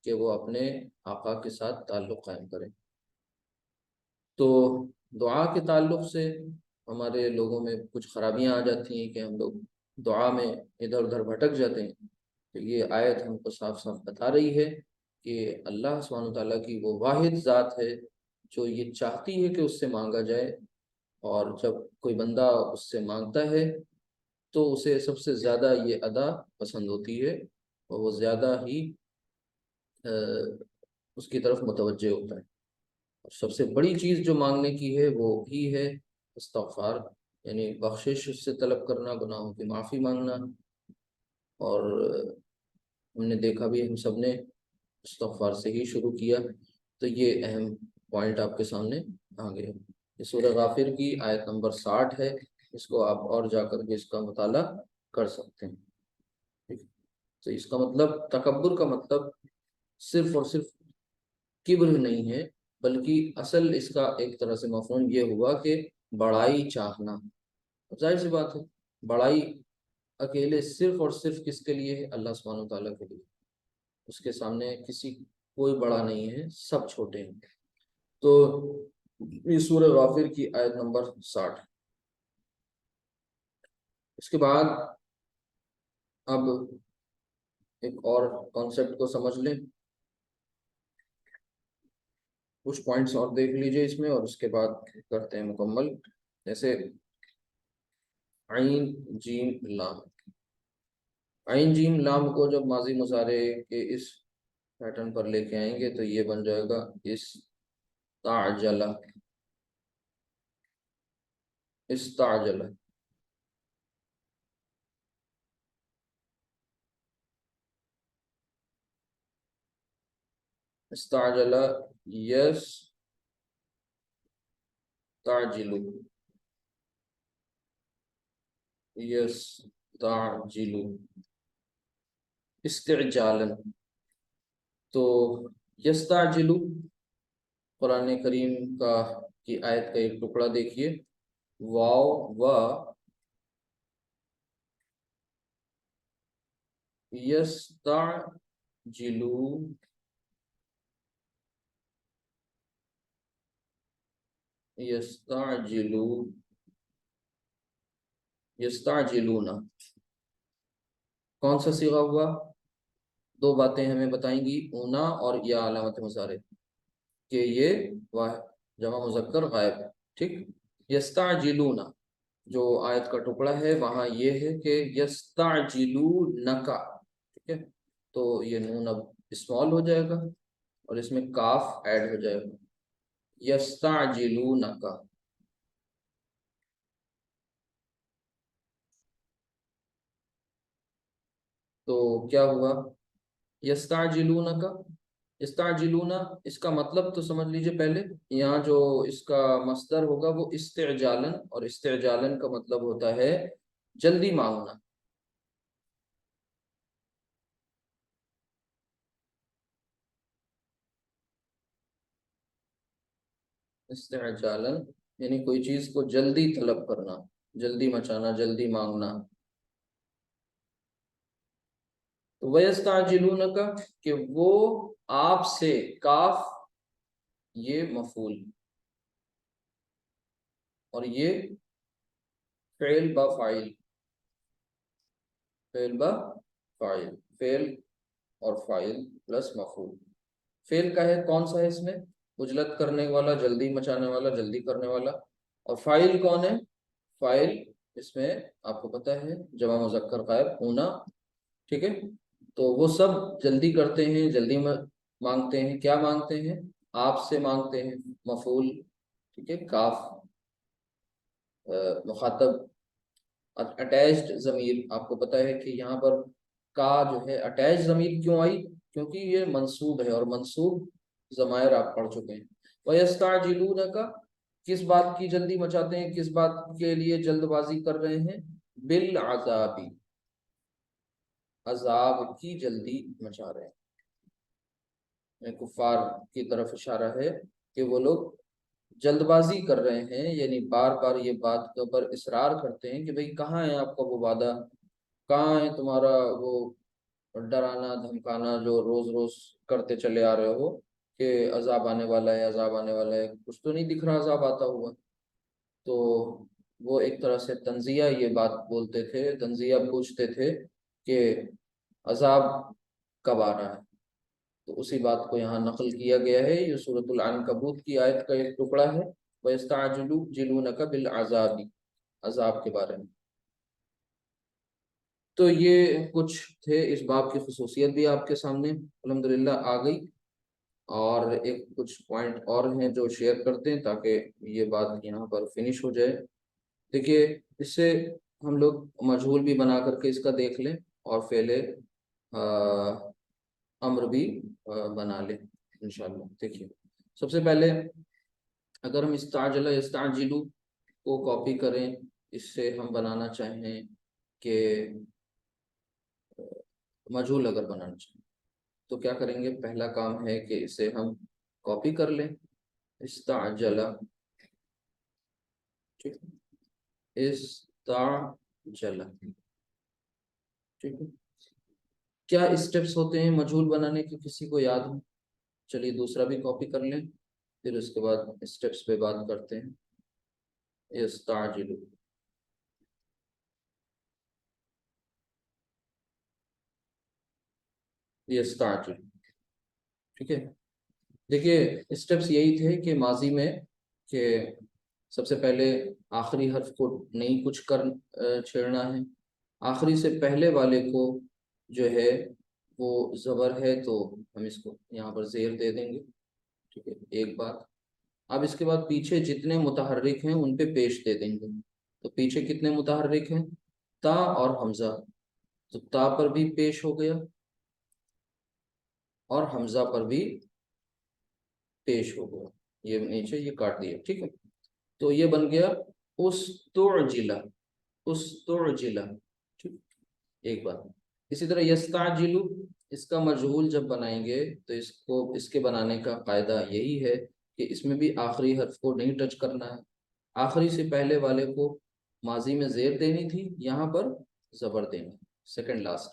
کہ وہ اپنے آقا کے ساتھ تعلق قائم کرے۔ تو دعا کے تعلق سے ہمارے لوگوں میں کچھ خرابیاں آ جاتی ہیں کہ ہم لوگ دعا میں ادھر ادھر بھٹک جاتے ہیں۔ تو یہ آیت ہم کو صاف صاف بتا رہی ہے کہ اللہ سبحانہ وتعالیٰ کی وہ واحد ذات ہے جو یہ چاہتی ہے کہ اس سے مانگا جائے، اور جب کوئی بندہ اس سے مانگتا ہے تو اسے سب سے زیادہ یہ ادا پسند ہوتی ہے، اور وہ زیادہ ہی اس کی طرف متوجہ ہوتا ہے۔ اور سب سے بڑی چیز جو مانگنے کی ہے وہ ہی ہے استغفار، یعنی بخشش اس سے طلب کرنا، گناہوں کی معافی مانگنا۔ اور ہم نے دیکھا بھی، ہم سب نے استغفار سے ہی شروع کیا، تو یہ اہم پوائنٹ آپ کے سامنے آ گئے۔ یہ سورہ غافر کی آیت نمبر 60 ہے، اس کو آپ اور جا کر کے اس کا مطالعہ کر سکتے ہیں۔ ٹھیک ہے؟ تو اس کا مطلب، تکبر کا مطلب صرف اور صرف کبر نہیں ہے، بلکہ اصل اس کا ایک طرح سے مفہوم یہ ہوا کہ بڑائی چاہنا۔ ظاہر سی بات ہے، بڑائی اکیلے صرف اور صرف کس کے لیے ہے؟ اللہ سبحانہ وتعالیٰ کے لیے۔ اس کے سامنے کوئی بڑا نہیں ہے، سب چھوٹے ہیں۔ تو یہ سورہ غافر کی آیت نمبر 60۔ اس کے بعد اب ایک اور کانسیپٹ کو سمجھ لیں، کچھ پوائنٹس اور دیکھ لیجئے اس میں، اور اس کے بعد کرتے ہیں مکمل۔ جیسے عین جیم لام، عین جیم لام کو جب ماضی مضارع کے اس پیٹرن پر لے کے آئیں گے تو یہ بن جائے گا استعجل، استعجل۔ استعجل یس تعجل، یس تعجل، استعجالا۔ تو یستعجل قرآن کریم کی آیت کا ایک ٹکڑا دیکھیے، واو و یستعجلو، یستعجلو، یستعجلون، کون سا صیغہ ہوا؟ دو باتیں ہمیں بتائیں گی، اونا اور یا علامت مضارع، کہ یہ جمع مذکر غائب ہے۔ ٹھیک، یستعجلون جو آیت کا ٹکڑا ہے وہاں یہ ہے کہ یستعجلونک، ٹھیک ہے، تو یہ نون اب اسمال ہو جائے گا اور اس میں کاف ایڈ ہو جائے گا، یستعجلونک۔ تو کیا ہوا؟ یستعجلونک، استعجلون، اس کا مطلب تو سمجھ لیجئے پہلے۔ یہاں جو اس کا مصدر ہوگا وہ استعجالن، اور استعجالن کا مطلب ہوتا ہے جلدی مانگنا۔ استعجالن یعنی کوئی چیز کو جلدی طلب کرنا، جلدی مچانا، جلدی مانگنا۔ تو وَيَسْتَعْجِلُونَكَ کہ وہ آپ سے، کاف یہ مفعول، اور یہ فعل با فاعل، فعل با فاعل، فعل اور فاعل پلس مفعول. فعل کا ہے کون سا ہے اس میں؟ عجلت کرنے والا، جلدی مچانے والا، جلدی کرنے والا. اور فاعل کون ہے؟ فاعل اس میں آپ کو پتہ ہے جمع مذکر غائب ہونا. ٹھیک ہے، تو وہ سب جلدی کرتے ہیں، جلدی مانگتے ہیں. کیا مانگتے ہیں؟ آپ سے مانگتے ہیں. مفعول. ٹھیک ہے، کاف مخاطب. اٹیچڈ ضمیر، آپ کو پتہ ہے کہ یہاں پر کا جو ہے اٹیچ ضمیر کیوں آئی؟ کیونکہ یہ منصوب ہے، اور منصوب ضمائر آپ پڑھ چکے ہیں. وَيَسْتَعْجِلُونَكَ، کس بات کی جلدی مچاتے ہیں، کس بات کے لیے جلد بازی کر رہے ہیں؟ بالعذاب، عذاب کی جلدی مچا رہے ہیں. کفار کی طرف اشارہ ہے کہ وہ لوگ جلد بازی کر رہے ہیں، یعنی بار بار یہ بات کے اوپر اصرار کرتے ہیں کہ بھئی کہاں ہے آپ کا وہ وعدہ، کہاں ہے تمہارا وہ ڈرانا دھمکانا جو روز روز کرتے چلے آ رہے ہو کہ عذاب آنے والا ہے، عذاب آنے والا ہے. کچھ تو نہیں دکھ رہا عذاب آتا ہوا. تو وہ ایک طرح سے تنزیہ یہ بات بولتے تھے، تنزیہ پوچھتے تھے کہ عذاب کب آ رہا ہے. تو اسی بات کو یہاں نقل کیا گیا ہے. یہ سورۃ العنکبوت کی آیت کا ایک ٹکڑا ہے، وَيَسْتَعْجِلُونَكَ بِالْعَذَابِ، عذاب کے بارے میں. تو یہ کچھ تھے. اس باب کی خصوصیت بھی آپ کے سامنے الحمدللہ آ گئی، اور ایک کچھ پوائنٹ اور ہیں جو شیئر کرتے ہیں تاکہ یہ بات یہاں پر فنش ہو جائے. دیکھیے، اس سے ہم لوگ مجہول بھی بنا کر کے اس کا دیکھ لیں اور فعل امر بھی بنا لیں انشاءاللہ. دیکھیے، سب سے پہلے اگر ہم استعجل یستعجلو کو کاپی کریں، اس سے ہم بنانا چاہیں کہ مجہول اگر بنانا چاہیں تو کیا کریں گے؟ پہلا کام ہے کہ اسے ہم کاپی کر لیں. استعجل، ٹھیک ہے، استعجل. ٹھیک ہے، کیا اسٹیپس ہوتے ہیں مجہول بنانے کے؟ کسی کو یاد ہو؟ چلیے دوسرا بھی کاپی کر لیں، پھر اس کے بعد اسٹیپس پہ بات کرتے ہیں. استعجل، یستعجل. ٹھیک ہے، دیکھیے اسٹیپس یہی تھے کہ ماضی میں کہ سب سے پہلے آخری حرف کو نہیں کچھ چھیڑنا ہے. آخری سے پہلے والے کو جو ہے وہ زبر ہے تو ہم اس کو یہاں پر زیر دے دیں گے. ٹھیک ہے، ایک بات. اب اس کے بعد پیچھے جتنے متحرک ہیں ان پہ پیش دے دیں گے. تو پیچھے کتنے متحرک ہیں؟ تا اور حمزہ. تو تا پر بھی پیش ہو گیا اور حمزہ پر بھی پیش ہو گیا. یہ نیچے یہ کاٹ دیا. ٹھیک ہے، تو یہ بن گیا استعجل، استعجل. ٹھیک، ایک بات. اسی طرح یستعجل، اس کا مجہول جب بنائیں گے تو اس کے بنانے کا قاعدہ یہی ہے کہ اس میں بھی آخری حرف کو نہیں ٹچ کرنا ہے. آخری سے پہلے والے کو ماضی میں زیر دینی تھی، یہاں پر زبر دینی، سیکنڈ لاسٹ.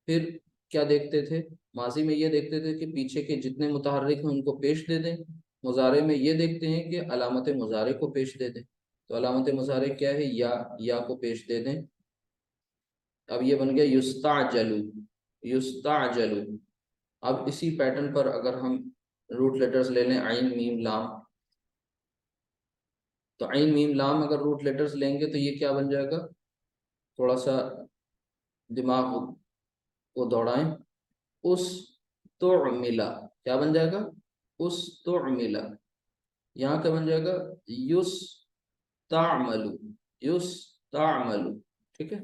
پھر کیا دیکھتے تھے؟ ماضی میں یہ دیکھتے تھے کہ پیچھے کے جتنے متحرک ہیں ان کو پیش دے دیں. مضارع میں یہ دیکھتے ہیں کہ علامت مضارع کو پیش دے دیں. تو علامت مضارع کیا ہے؟ یا کو پیش دے دیں. اب یہ بن گیا یستعجل، یستعجل. اب اسی پیٹرن پر اگر ہم روٹ لیٹرز لے لیں، عین میم لام، تو عین میم لام اگر روٹ لیٹرز لیں گے تو یہ کیا بن جائے گا؟ تھوڑا سا دماغ کو دوڑائیں. استعملا، کیا بن جائے گا؟ استعملا. یہاں کیا بن جائے گا؟ یستعمل، یستعمل. ٹھیک ہے.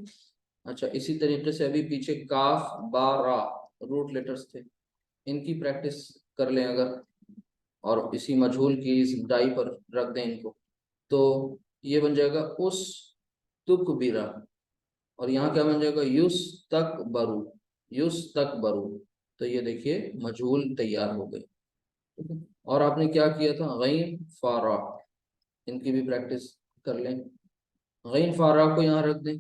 اچھا، اسی طریقے سے ابھی پیچھے کاف با را روٹ لیٹرز تھے، ان کی پریکٹس کر لیں اگر، اور اسی مجہول کی اس ڈائی پر رکھ دیں ان کو، تو یہ بن جائے گا استکبرا. اور یہاں کیا بن جائے گا؟ یستکبرو، یستکبرو. تو یہ دیکھیے مجہول تیار ہو گئے. اور آپ نے کیا کیا تھا؟ غین فارا، ان کی بھی پریکٹس کر لیں. غین فارا کو یہاں رکھ دیں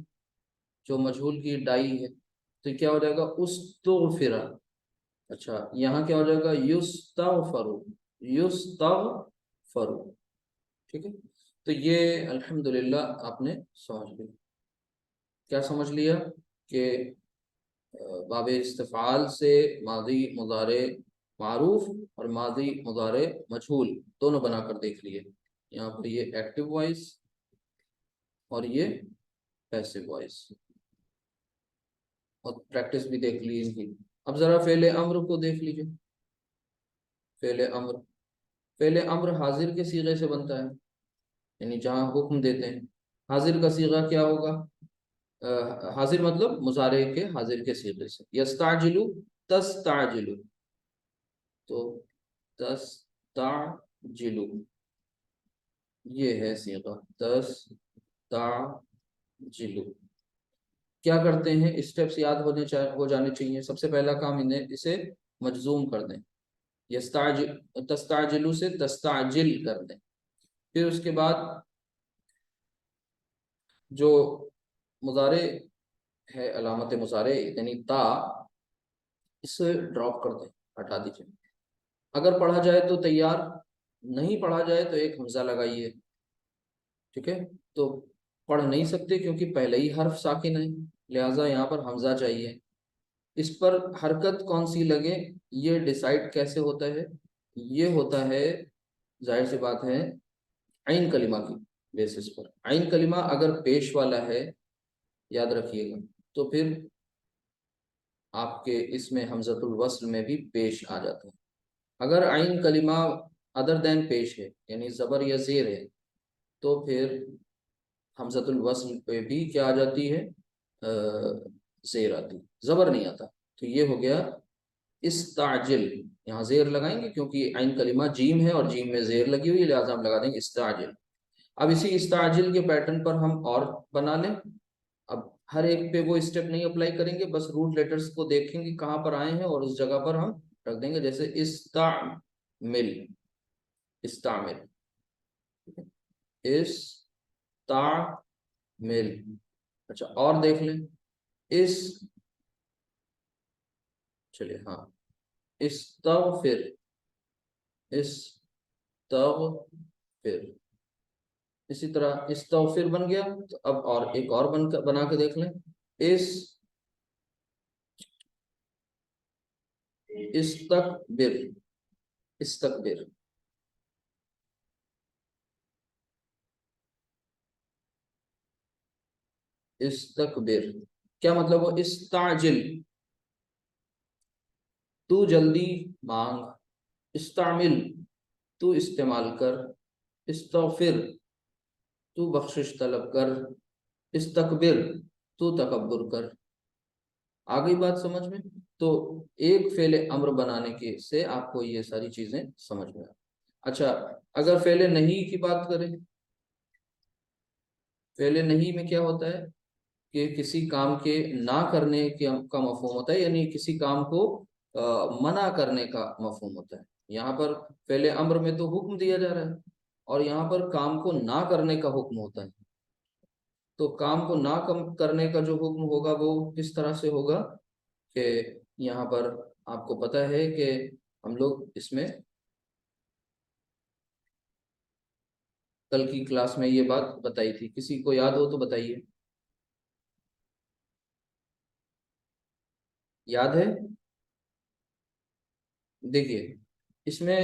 جو مجہول کی ڈائی ہے، تو کیا ہو جائے گا؟ استغفرا. اچھا، یہاں کیا ہو جائے گا؟ یستغفرو، یستغفرو. ٹھیک ہے، تو یہ الحمدللہ آپ نے سمجھ لیا. کیا سمجھ لیا؟ کہ باب استفعال سے ماضی مضارع معروف اور ماضی مضارع مجہول دونوں بنا کر دیکھ لیے. یہاں پر یہ ایکٹیو وائس اور یہ پیسو وائس، اور پریکٹس بھی دیکھ لی ان کی. اب ذرا فعل امر کو دیکھ لیجئے. فعل امر حاضر کے صیغے سے بنتا ہے، یعنی جہاں حکم دیتے ہیں. حاضر کا صیغہ کیا ہوگا؟ حاضر مطلب مضارع کے حاضر کے صیغے سے. یستعجلو تستعجلو، تو تستعجلو یہ ہے صیغہ تستعجلو. کیا کرتے ہیں؟ اسٹیپس یاد ہو جانے چاہیے. سب سے پہلا کام انہیں اسے مجزوم کر دیں. تستعجلو سے تستعجل کر دیں. پھر اس کے بعد جو مضارع ہے، علامت مضارع یعنی تا، اسے ڈراپ کر دیں، ہٹا دیجئے. اگر پڑھا جائے تو تیار، نہیں پڑھا جائے تو ایک حمزہ لگائیے. ٹھیک ہے؟ تو پڑھ نہیں سکتے کیونکہ پہلے ہی حرف ساکن ہے، لہٰذا یہاں پر حمزہ چاہیے. اس پر حرکت کون سی لگے یہ ڈیسائیڈ کیسے ہوتا ہے؟ یہ ہوتا ہے ظاہر سی بات ہے عین کلمہ کی بیسس پر. عین کلمہ اگر پیش والا ہے، یاد رکھیے گا، تو پھر آپ کے اس میں حمزۃ الوصل میں بھی پیش آ جاتا ہے. اگر عین کلمہ ادر دین پیش ہے، یعنی زبر یا زیر ہے، تو پھر حمزۃ الوصل پہ بھی کیا آ جاتی ہے؟ زیر آتی، زبر نہیں آتا. تو یہ ہو گیا استعجل. یہاں زیر لگائیں گے کیونکہ عین کلمہ جیم ہے اور جیم میں زیر لگی ہوئی ہے، لہٰذا ہم لگا دیں گے استعجل. اب اسی استعجل کے پیٹرن پر ہم اور بنا لیں. اب ہر ایک پہ وہ اسٹیپ نہیں اپلائی کریں گے، بس روٹ لیٹرز کو دیکھیں گے کہاں پر آئے ہیں اور اس جگہ پر ہم رکھ دیں گے. جیسے استعمل، استعمل، استعمل. اچھا اور دیکھ لیں. چلیے ہاں، استغفر، استغفر. اسی طرح استغفر بن گیا. تو اب اور ایک اور بنا کے دیکھ لیں. استکبر، استکبر. استکبر کیا مطلب ہو؟ استعجل، تو جلدی مانگ. استعمل، تو استعمال کر. استغفر، تو بخشش طلب کر. استکبر، تو تکبر کر. آگئی بات سمجھ میں؟ تو ایک فعل امر بنانے کے سے آپ کو یہ ساری چیزیں سمجھ میں آئیں. اچھا اگر فعل نہیں کی بات کریں، فعل نہیں میں کیا ہوتا ہے کہ کسی کام کے نہ کرنے کا مفہوم ہوتا ہے، یعنی کسی کام کو منع کرنے کا مفہوم ہوتا ہے. یہاں پر فعل امر میں تو حکم دیا جا رہا ہے اور یہاں پر کام کو نہ کرنے کا حکم ہوتا ہے. تو کام کو نہ کرنے کا جو حکم ہوگا وہ کس طرح سے ہوگا کہ یہاں پر آپ کو پتہ ہے کہ ہم لوگ اس میں کل کی کلاس میں یہ بات بتائی تھی. کسی کو یاد ہو تو بتائیے. یاد ہے؟ دیکھیے اس میں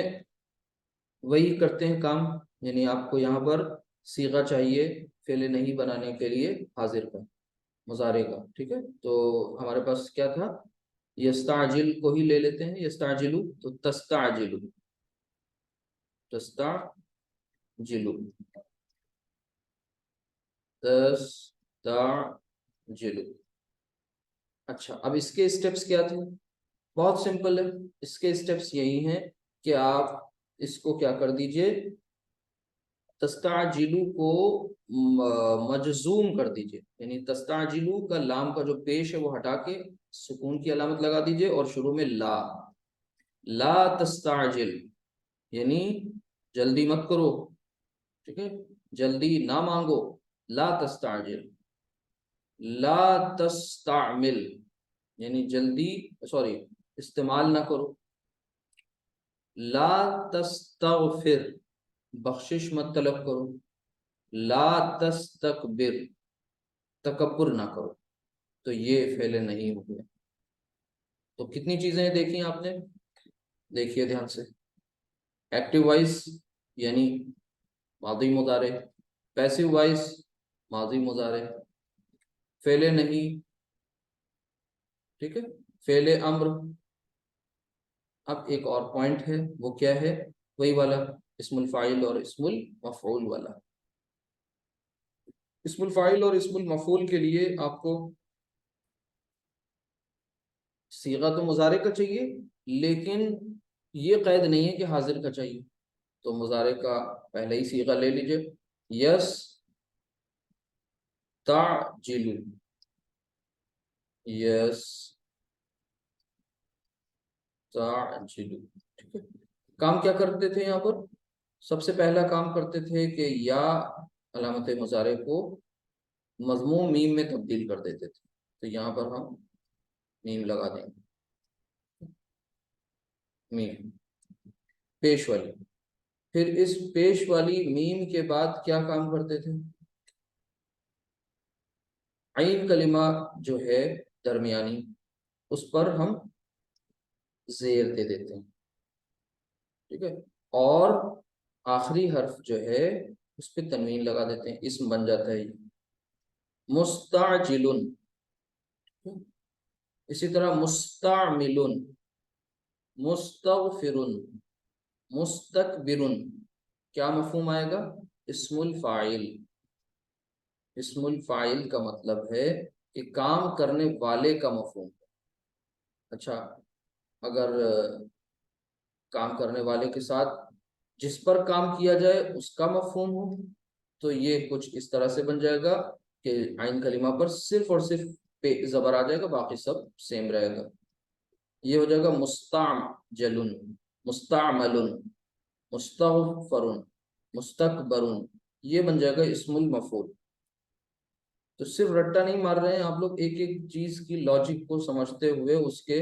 وہی کرتے ہیں کام، یعنی آپ کو یہاں پر صیغہ چاہیے فعل نہیں بنانے کے لیے حاضر کا، مضارع کا. ٹھیک ہے؟ تو ہمارے پاس کیا تھا؟ یستعجل کو ہی لے لیتے ہیں. یستعجلو تو تستعجلو، تستعجلو، تستعجلو. اچھا اب اس کے اسٹیپس کیا تھے؟ بہت سمپل ہے. اس کے اسٹیپس یہی ہیں کہ آپ اس کو کیا کر دیجئے، تستعجلو کو مجزوم کر دیجئے. یعنی تستعجلو کا لام کا جو پیش ہے وہ ہٹا کے سکون کی علامت لگا دیجئے اور شروع میں لا تستعجل، یعنی جلدی مت کرو. ٹھیک ہے؟ جلدی نہ مانگو. لا تستعجل. لا تستعمل، یعنی جلدی استعمال نہ کرو. لا تستغفر، بخشش مت طلب کرو. لا تستکبر، تکبر نہ کرو. تو یہ فعل نہیں ہو گیا. تو کتنی چیزیں دیکھی آپ نے؟ دیکھیے دھیان سے. ایکٹیو وائس یعنی ماضی مضارع، پیسیو وائس ماضی مضارع، فعل نہیں، ٹھیک ہے، فعل امر. اب ایک اور پوائنٹ ہے، وہ کیا ہے؟ وہی والا اسم الفاعل اور اسم المفعول والا. اسم الفاعل اور اسم المفعول کے لیے آپ کو صیغہ تو مضارع کا چاہیے، لیکن یہ قید نہیں ہے کہ حاضر کا چاہیے. تو مضارع کا پہلے ہی صیغہ لے لیجئے، یس تعجل، یس تعجل. ٹھیک ہے، کام کیا کرتے تھے یہاں پر؟ سب سے پہلا کام کرتے تھے کہ یا علامت مضارع کو مضموم میم میں تبدیل کر دیتے تھے. تو یہاں پر ہم میم لگا دیں گے، میم پیش والی. پھر اس پیش والی میم کے بعد کیا کام کرتے تھے؟ عین کلمہ جو ہے درمیانی، اس پر ہم زیر دے دیتے ہیں، ٹھیک ہے، اور آخری حرف جو ہے اس پہ تنوین لگا دیتے ہیں، اسم بن جاتا ہے یہ مستعجل. اسی طرح مستعمل، مستغفر، مستکبر. کیا مفہوم آئے گا؟ اسم الفاعل. اسم الفاعل کا مطلب ہے کہ کام کرنے والے کا مفہوم. اچھا، اگر کام کرنے والے کے ساتھ جس پر کام کیا جائے اس کا مفہوم ہو تو یہ کچھ اس طرح سے بن جائے گا کہ عین کلمہ پر صرف اور صرف پہ زبر آ جائے گا، باقی سب سیم رہے گا. یہ ہو جائے گا مستعجل، مستعمل، مستغفر، مستکبر. یہ بن جائے گا اسم المفعول. تو صرف رٹا نہیں مار رہے ہیں آپ لوگ، ایک ایک چیز کی لاجک کو سمجھتے ہوئے اس کے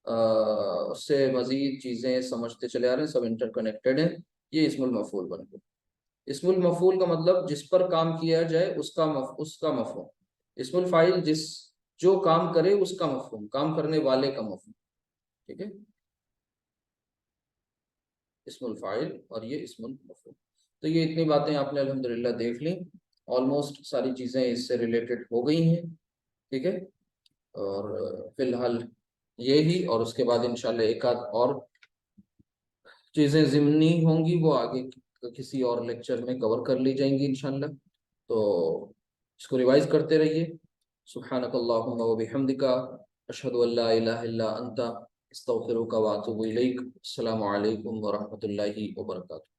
اس سے مزید چیزیں سمجھتے چلے آ رہے ہیں، سب انٹر کنیکٹڈ ہیں. یہ اسم المفعول بن گیا. اسم المفعول کا مطلب جس پر کام کیا جائے اس کا مفہوم. اسم الفاعل جو کام کرے اس کا مفہوم، کام کرنے والے کا مفہوم. ٹھیک ہے، اسم الفاعل اور یہ اسم المفعول. تو یہ اتنی باتیں آپ نے الحمدللہ دیکھ لیں، آلموسٹ ساری چیزیں اس سے ریلیٹڈ ہو گئی ہیں. ٹھیک ہے، اور فی الحال یہی، اور اس کے بعد انشاءاللہ ایک آدھ اور چیزیں ضمنی ہوں گی، وہ آگے کسی اور لیکچر میں کور کر لی جائیں گی انشاءاللہ. تو اس کو ریوائز کرتے رہیے. سبحانک اللہم و بحمدک، اشہد ان لا الہ الا انت، استغفرک و اتوب الیک. السلام علیکم ورحمۃ اللہ وبرکاتہ.